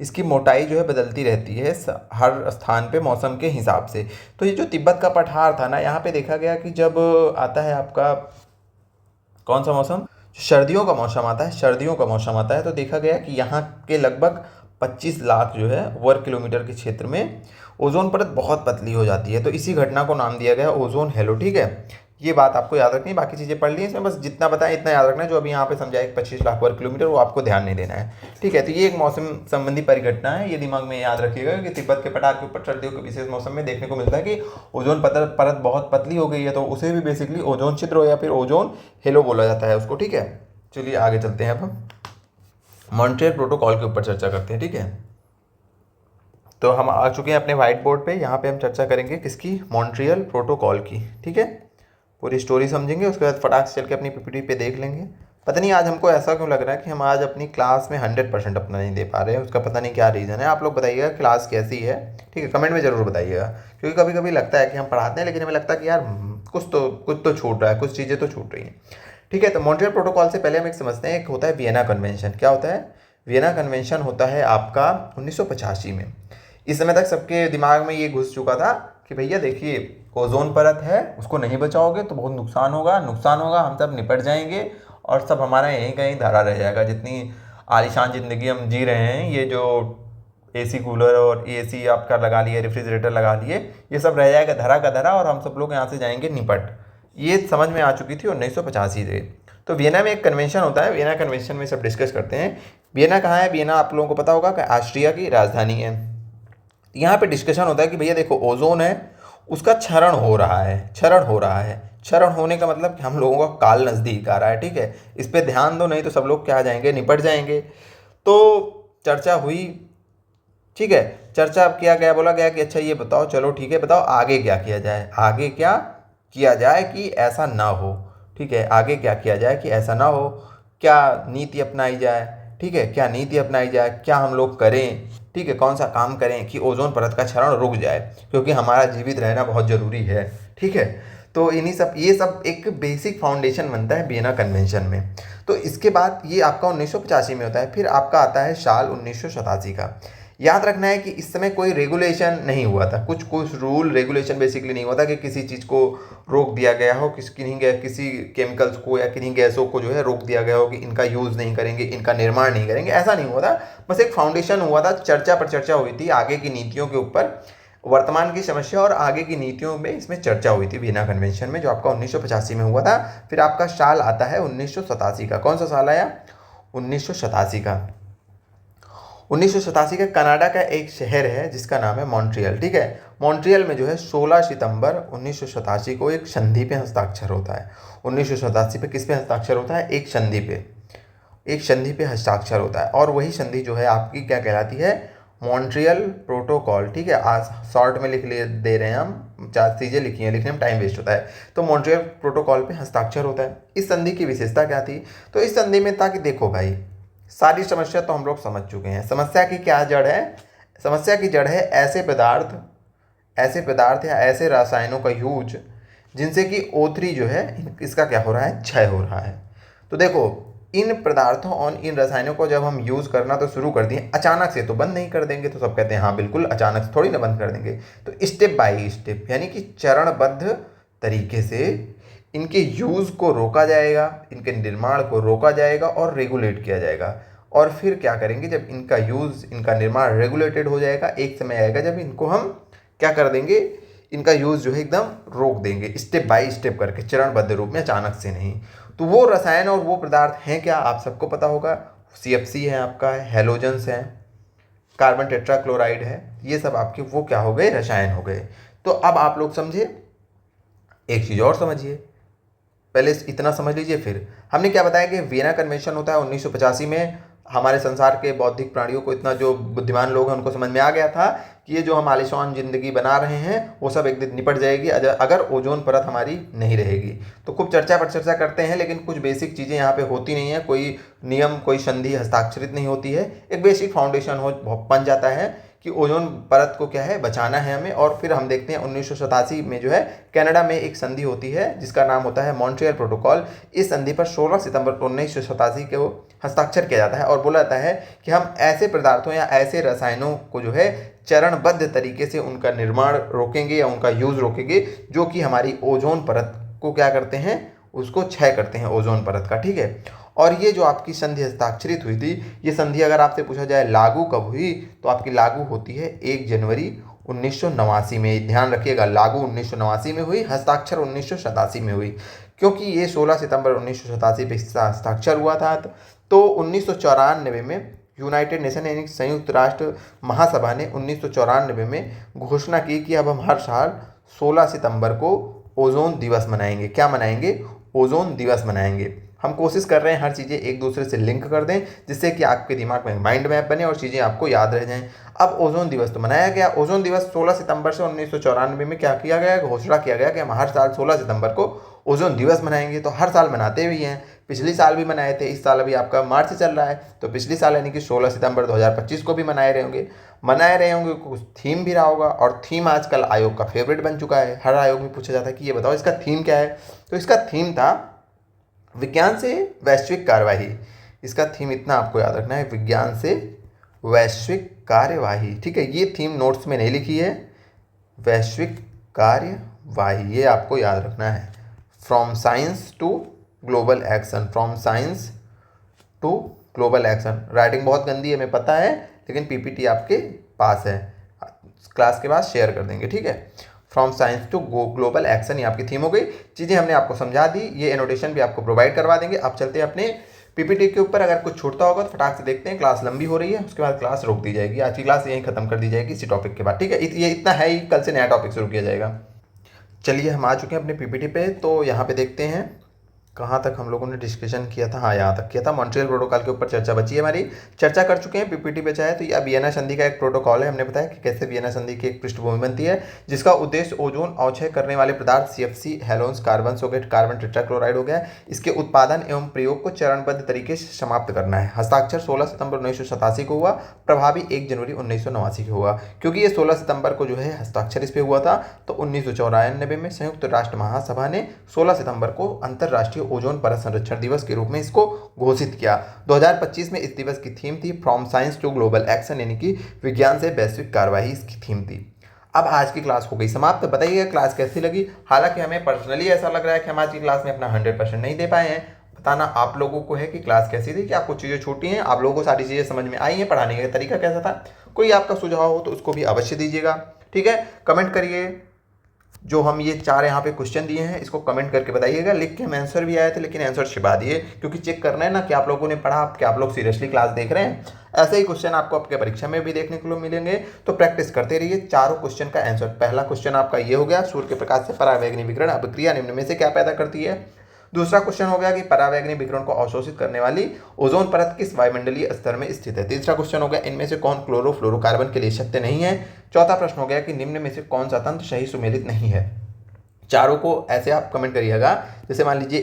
इसकी मोटाई जो है बदलती रहती है हर स्थान पे मौसम के हिसाब से। तो ये जो तिब्बत का पठार था ना, यहाँ पे देखा गया कि जब आता है आपका कौन सा मौसम, सर्दियों का मौसम आता है, सर्दियों का मौसम आता है, तो देखा गया कि यहाँ के लगभग 25 लाख जो है वर्ग किलोमीटर के क्षेत्र में ओजोन परत बहुत पतली हो जाती है। तो इसी घटना को नाम दिया गया ओजोन हेलो, ठीक है। ये बात आपको याद रखनी है, बाकी चीज़ें पढ़ ली हैं इसमें, बस जितना बताएं इतना याद रखना है। जो अभी यहाँ पे समझाया 25 लाख वर्ग किलोमीटर, वो आपको ध्यान नहीं देना है, ठीक है। तो ये एक मौसम संबंधी परिघटना है, ये दिमाग में याद रखिएगा कि तिब्बत के पठार के ऊपर सर्दियों के विशेष मौसम में देखने को मिलता है कि ओजोन परत बहुत पतली हो गई है, तो उसे भी बेसिकली ओजोन छिद्र या फिर ओजोन हेलो बोला जाता है उसको, ठीक है। चलिए आगे चलते हैं, अब हम मॉन्ट्रियल प्रोटोकॉल के ऊपर चर्चा करते हैं, ठीक है। तो हम आ चुके हैं अपने व्हाइट बोर्ड पे, यहाँ पे हम चर्चा करेंगे किसकी, मॉन्ट्रियल प्रोटोकॉल की, ठीक है। पूरी स्टोरी समझेंगे, उसके बाद फटाक से चल के अपनी PPT पे देख लेंगे। पता नहीं आज हमको ऐसा क्यों लग रहा है कि हम आज अपनी क्लास में 100% अपना नहीं दे पा रहे हैं, उसका पता नहीं क्या रीज़न है। आप लोग बताइएगा क्लास कैसी है, ठीक है, कमेंट में ज़रूर बताइएगा। क्योंकि कभी कभी लगता है कि हम पढ़ाते हैं लेकिन हमें लगता है कि यार कुछ तो छूट रहा है, कुछ चीज़ें तो छूट रही हैं, ठीक है। तो मॉन्ट्रियल प्रोटोकॉल से पहले हम एक समझते हैं, एक होता है वियना कन्वेंशन। क्या होता है? वियना कन्वेंशन होता है आपका 1985 में। इस समय तक सबके दिमाग में ये घुस चुका था कि भैया देखिए ओजोन परत है, उसको नहीं बचाओगे तो बहुत नुकसान होगा, हम सब निपट जाएंगे और सब हमारा यहीं कहीं धरा रह जाएगा। जितनी आलीशान ज़िंदगी हम जी रहे हैं, ये जो AC कूलर और AC आपका लगा लिए, रेफ्रिजरेटर लगा लिए, ये सब रह जाएगा धरा का धरा और हम सब लोग यहाँ से जाएंगे निपट। ये समझ में आ चुकी थी 1985 से। तो वियना में एक कन्वेंशन होता है, वियना कन्वेंशन में सब डिस्कस करते हैं। वियना कहाँ है? वियना आप लोगों को पता होगा कि ऑस्ट्रिया की राजधानी है। यहाँ पे डिस्कशन होता है कि भैया देखो ओजोन है, उसका क्षरण हो रहा है। क्षरण होने का मतलब कि हम लोगों का काल नज़दीक आ रहा है, ठीक है। इस पे ध्यान दो, नहीं तो सब लोग क्या जाएंगे, निपट जाएंगे। तो चर्चा हुई, ठीक है। चर्चा अब किया गया, बोला गया कि अच्छा ये बताओ, चलो ठीक है बताओ आगे क्या किया जाए, आगे क्या किया जाए कि ऐसा ना हो, ठीक है। आगे क्या किया जाए कि ऐसा ना हो, क्या नीति अपनाई जाए, ठीक है, क्या नीति अपनाई जाए, क्या हम लोग करें, ठीक है, कौन सा काम करें कि ओजोन परत का क्षरण रुक जाए, क्योंकि हमारा जीवित रहना बहुत ज़रूरी है, ठीक है। तो ये सब एक बेसिक फाउंडेशन बनता है वियना कन्वेंशन में। तो इसके बाद ये आपका 1985 में होता है। फिर आपका आता है साल 1987 का। याद रखना है कि इस समय कोई रेगुलेशन नहीं हुआ था, कुछ रूल रेगुलेशन बेसिकली नहीं हुआ था कि किसी चीज़ को रोक दिया गया हो, किसी केमिकल्स को या किन्हीं गैसों को जो है रोक दिया गया हो कि इनका यूज़ नहीं करेंगे, इनका निर्माण नहीं करेंगे, ऐसा नहीं हुआ था। बस एक फाउंडेशन हुआ था, चर्चा पर चर्चा हुई थी आगे की नीतियों के ऊपर, वर्तमान की समस्या और आगे की नीतियों में इसमें चर्चा हुई थी वियना कन्वेंशन में, जो आपका 1985 में हुआ था। फिर आपका साल आता है 1987 का। कौन सा साल आया? 1987 का। 1987 का कनाडा का एक शहर है जिसका नाम है मॉन्ट्रियल, ठीक है। मॉन्ट्रियल में जो है 16 सितंबर 1987 को एक संधि पे हस्ताक्षर होता है। 1987 पे किस पे हस्ताक्षर होता है? एक संधि पे हस्ताक्षर होता है, और वही संधि जो है आपकी क्या कहलाती है? मॉन्ट्रियल प्रोटोकॉल, ठीक है। आज शॉर्ट में लिख दे रहे हैं हम, 4 चीज़ें लिखी हैं, लिखने में टाइम वेस्ट होता है। तो मॉन्ट्रियल प्रोटोकॉल पे हस्ताक्षर होता है। इस संधि की विशेषता क्या थी? तो इस संधि में था कि देखो भाई, सारी समस्या तो हम लोग समझ चुके हैं। समस्या की क्या जड़ है? समस्या की जड़ है ऐसे पदार्थ या ऐसे रसायनों का यूज जिनसे कि O3 जो है इसका क्या हो रहा है? क्षय हो रहा है। तो देखो इन पदार्थों और इन रसायनों को जब हम यूज़ करना तो शुरू कर दिए, अचानक से तो बंद नहीं कर देंगे। तो सब कहते हैं हाँ बिल्कुल, अचानक से थोड़ी ना बंद कर देंगे। तो स्टेप बाय स्टेप, यानी कि चरणबद्ध तरीके से इनके यूज़ को रोका जाएगा, इनके निर्माण को रोका जाएगा और रेगुलेट किया जाएगा। और फिर क्या करेंगे? जब इनका यूज़, इनका निर्माण रेगुलेटेड हो जाएगा, एक समय आएगा जब इनको हम क्या कर देंगे? इनका यूज़ जो है एकदम रोक देंगे, स्टेप बाय स्टेप करके, चरणबद्ध रूप में, अचानक से नहीं। तो वो रसायन और वो पदार्थ हैं क्या? आप सबको पता होगा, CFC है आपका, हेलोजन्स हैं, कार्बन टेट्राक्लोराइड है, ये सब आपके वो क्या हो गए, रसायन हो गए। तो अब आप लोग समझे, एक चीज़ और समझिए, पहले इतना समझ लीजिए। फिर हमने क्या बताया कि वियना कन्वेंशन होता है 1985 में। हमारे संसार के बौद्धिक प्राणियों को, इतना जो बुद्धिमान लोग हैं उनको समझ में आ गया था कि ये जो हम आलिशान जिंदगी बना रहे हैं वो सब एक दिन निपट जाएगी अगर ओजोन परत हमारी नहीं रहेगी। तो खूब चर्चा पर चर्चा करते हैं, लेकिन कुछ बेसिक चीज़ें यहाँ पे होती नहीं है, कोई नियम, कोई संधि हस्ताक्षरित नहीं होती है। एक बेसिक फाउंडेशन बन जाता है कि ओजोन परत को क्या है, बचाना है हमें। और फिर हम देखते हैं 1987 में जो है कनाडा में एक संधि होती है जिसका नाम होता है मॉन्ट्रियल प्रोटोकॉल। इस संधि पर 16 सितंबर 1987 को हस्ताक्षर किया जाता है और बोला जाता है कि हम ऐसे पदार्थों या ऐसे रसायनों को जो है चरणबद्ध तरीके से उनका निर्माण रोकेंगे या उनका यूज रोकेंगे जो कि हमारी ओजोन परत को क्या करते हैं, उसको क्षय करते हैं, ओजोन परत का। ठीक है। और ये जो आपकी संधि हस्ताक्षरित हुई थी, ये संधि अगर आपसे पूछा जाए लागू कब हुई, तो आपकी लागू होती है 1 जनवरी 1989 में। ध्यान रखिएगा, लागू 1989 में हुई, हस्ताक्षर 1987 में हुई, क्योंकि ये 16 सितंबर 1987 पे हस्ताक्षर हुआ था। तो 1994 में यूनाइटेड नेशन यानी संयुक्त राष्ट्र महासभा ने 1994 में घोषणा की कि अब हम हर साल 16 सितंबर को ओजोन दिवस मनाएंगे। क्या मनाएंगे? ओजोन दिवस मनाएंगे। हम कोशिश कर रहे हैं हर चीज़ें एक दूसरे से लिंक कर दें जिससे कि आपके दिमाग में माइंड मैप बने और चीज़ें आपको याद रह जाएं। अब ओजोन दिवस तो मनाया गया। ओजोन दिवस 16 सितंबर से 1994 में क्या किया गया, घोषणा किया गया कि हम हर साल 16 सितंबर को ओजोन दिवस मनाएंगे। तो हर साल मनाते भी हैं, पिछले साल भी मनाए थे, इस साल अभी आपका मार्च चल रहा है तो पिछले साल यानी कि 16 सितंबर 2025 को भी मनाए रहे होंगे। कुछ थीम भी रहा होगा और थीम आजकल आयोग का फेवरेट बन चुका है। हर आयोग में पूछा जाता है कि ये बताओ इसका थीम क्या है, तो इसका थीम था विज्ञान से वैश्विक कार्यवाही। इसका थीम इतना आपको याद रखना है, विज्ञान से वैश्विक कार्यवाही। ठीक है, ये थीम नोट्स में नहीं लिखी है, वैश्विक कार्यवाही, ये आपको याद रखना है। From science to global action, from science to global action. Writing बहुत गंदी है, हमें पता है, लेकिन पीपीटी आपके पास है, क्लास के बाद शेयर कर देंगे। ठीक है, from science to global action, ये आपकी थीम हो गई। चीज़ें हमने आपको समझा दी, ये एनोटेशन भी आपको प्रोवाइड करवा देंगे। अब चलते हैं अपने पीपीटी के ऊपर। अगर कुछ छूटता होगा तो फटाक से देखते हैं, क्लास लंबी हो रही है, उसके बाद क्लास रोक दी जाएगी। आज की क्लास यहीं खत्म कर दी जाएगी इसी टॉपिक के बाद। ठीक है, ये इतना है ही, कल से नया टॉपिक शुरू किया जाएगा। चलिए हम आ चुके हैं अपने पीपीटी पे, तो यहाँ पे देखते हैं कहाँ तक हम लोगों ने डिस्कशन किया था। हाँ, यहाँ तक किया था, मॉन्ट्रियल प्रोटोकॉल के ऊपर चर्चा बची है हमारी, चर्चा कर चुके हैं पीपीटी पे चाहे तो। यह वियना संधि का एक प्रोटोकॉल है। हमने बताया कि कैसे वियना संधि की एक पृष्ठभूमि बनती है जिसका उद्देश्य ओजोन अवक्षय करने वाले पदार्थ CFC, halons, carbon socket, carbon tetrachloride हो गया, इसके उत्पादन एवं प्रयोग को चरणबद्ध तरीके से समाप्त करना है। हस्ताक्षर 16 सितंबर 1987 को हुआ, प्रभावी 1 जनवरी 1989 को हुआ। क्योंकि ये 16 सितंबर को जो है हस्ताक्षर इस पे हुआ था, तो 1994 में संयुक्त राष्ट्र महासभा ने 16 सितंबर को अंतर्राष्ट्रीय ओजोन परत संरक्षण दिवस के रूप में इसको घोषित किया। 2025 में इस दिवस की थीम थी from science to global action, यानी कि विज्ञान से वैश्विक कार्यवाही इसकी थीम थी। अब आज की क्लास हो गई समाप्त। बताइएगा क्लास कैसी लगी। हालांकि हमें पर्सनली ऐसा लग रहा है कि हम आज की क्लास में अपना 100% नहीं दे पाए हैं। बताना आप लोगों को है कि क्लास कैसी थी, क्या कुछ चीज़ें छूटी हैं, आप लोगों को सारी चीज़ें समझ में आई हैं, पढ़ाने का तरीका कैसा था। कोई आपका सुझाव हो तो उसको भी अवश्य दीजिएगा। ठीक है, कमेंट करिए। जो हम ये 4 यहाँ पे क्वेश्चन दिए हैं इसको कमेंट करके बताइएगा। लिख के हम आंसर भी आए थे लेकिन आंसर छिपा दिए, क्योंकि चेक करना है ना कि आप लोगों ने पढ़ा, कि आप लोग सीरियसली क्लास देख रहे हैं। ऐसे ही क्वेश्चन आपको आपके परीक्षा में भी देखने को मिलेंगे, तो प्रैक्टिस करते रहिए। चारों क्वेश्चन का आंसर, पहला क्वेश्चन आपका ये हो गया, सूर्य के प्रकाश से परावैगनी विकिरण अभिक्रिया निम्न में से क्या पैदा करती है। दूसरा क्वेश्चन हो गया कि परावैगनी विकिरण को अवशोषित करने वाली ओजोन परत किस वायुमंडलीय स्तर में स्थित है। तीसरा क्वेश्चन हो गया इनमें से कौन क्लोरोफ्लोरोकार्बन के लिए सत्य नहीं है। चौथा प्रश्न हो गया कि निम्न में से कौन सा तंत्र सही सुमेलित नहीं है। चारों को ऐसे आप कमेंट करिएगा, जैसे मान लीजिए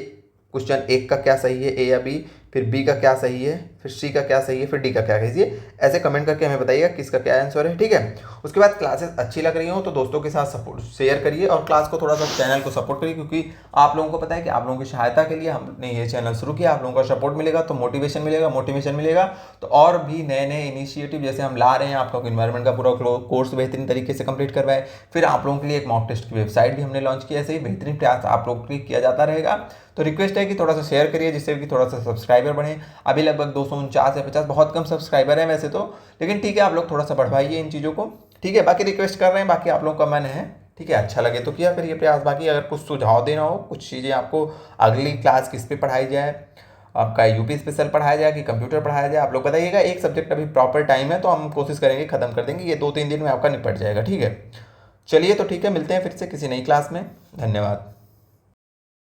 क्वेश्चन 1 का क्या सही है, ए या बी, फिर बी का क्या सही है, फिर सी का क्या सही है, फिर डी का क्या कीजिए। ऐसे कमेंट करके हमें बताइएगा किसका क्या आंसर है। ठीक है, उसके बाद क्लासेस अच्छी लग रही हो तो दोस्तों के साथ सपोर्ट शेयर करिए और क्लास को थोड़ा सा चैनल को सपोर्ट करिए, क्योंकि आप लोगों को पता है कि आप लोगों की सहायता के लिए हमने ये चैनल शुरू किया। आप लोगों का सपोर्ट मिलेगा तो मोटिवेशन मिलेगा तो और भी नए नए इनिशिएटिव जैसे हम ला रहे हैं। आपका इन्वायरमेंट का पूरा कोर्स बेहतरीन तरीके से कंप्लीट करवाए, फिर आप लोगों के लिए एक मॉक टेस्ट की वेबसाइट भी हमने लॉन्च की। ऐसे ही बेहतरीन प्रयास आप लोगों के लिए किया जाता रहेगा। तो रिक्वेस्ट है कि थोड़ा सा शेयर करिए जिससे कि थोड़ा सा सब्सक्राइबर बढ़े। अभी लगभग 249 या 50, बहुत कम सब्सक्राइबर है वैसे तो, लेकिन ठीक है, आप लोग थोड़ा सा बढ़वाइए इन चीज़ों को। ठीक है, बाकी रिक्वेस्ट कर रहे हैं, बाकी आप लोग का मन है। ठीक है, अच्छा लगे तो किया करिए प्रयास। बाकी अगर कुछ सुझाव देना हो, कुछ चीज़ें आपको अगली क्लास किस पे पढ़ाई जाए, आपका यूपी स्पेशल पढ़ाया जाए कि कंप्यूटर पढ़ाया जाए, आप लोग बताइएगा। एक सब्जेक्ट अभी प्रॉपर टाइम है तो हम कोशिश करेंगे ख़त्म कर देंगे, ये 2-3 दिन में आपका निपट जाएगा, ठीक है। चलिए तो ठीक है, मिलते हैं फिर से किसी नई क्लास में। धन्यवाद।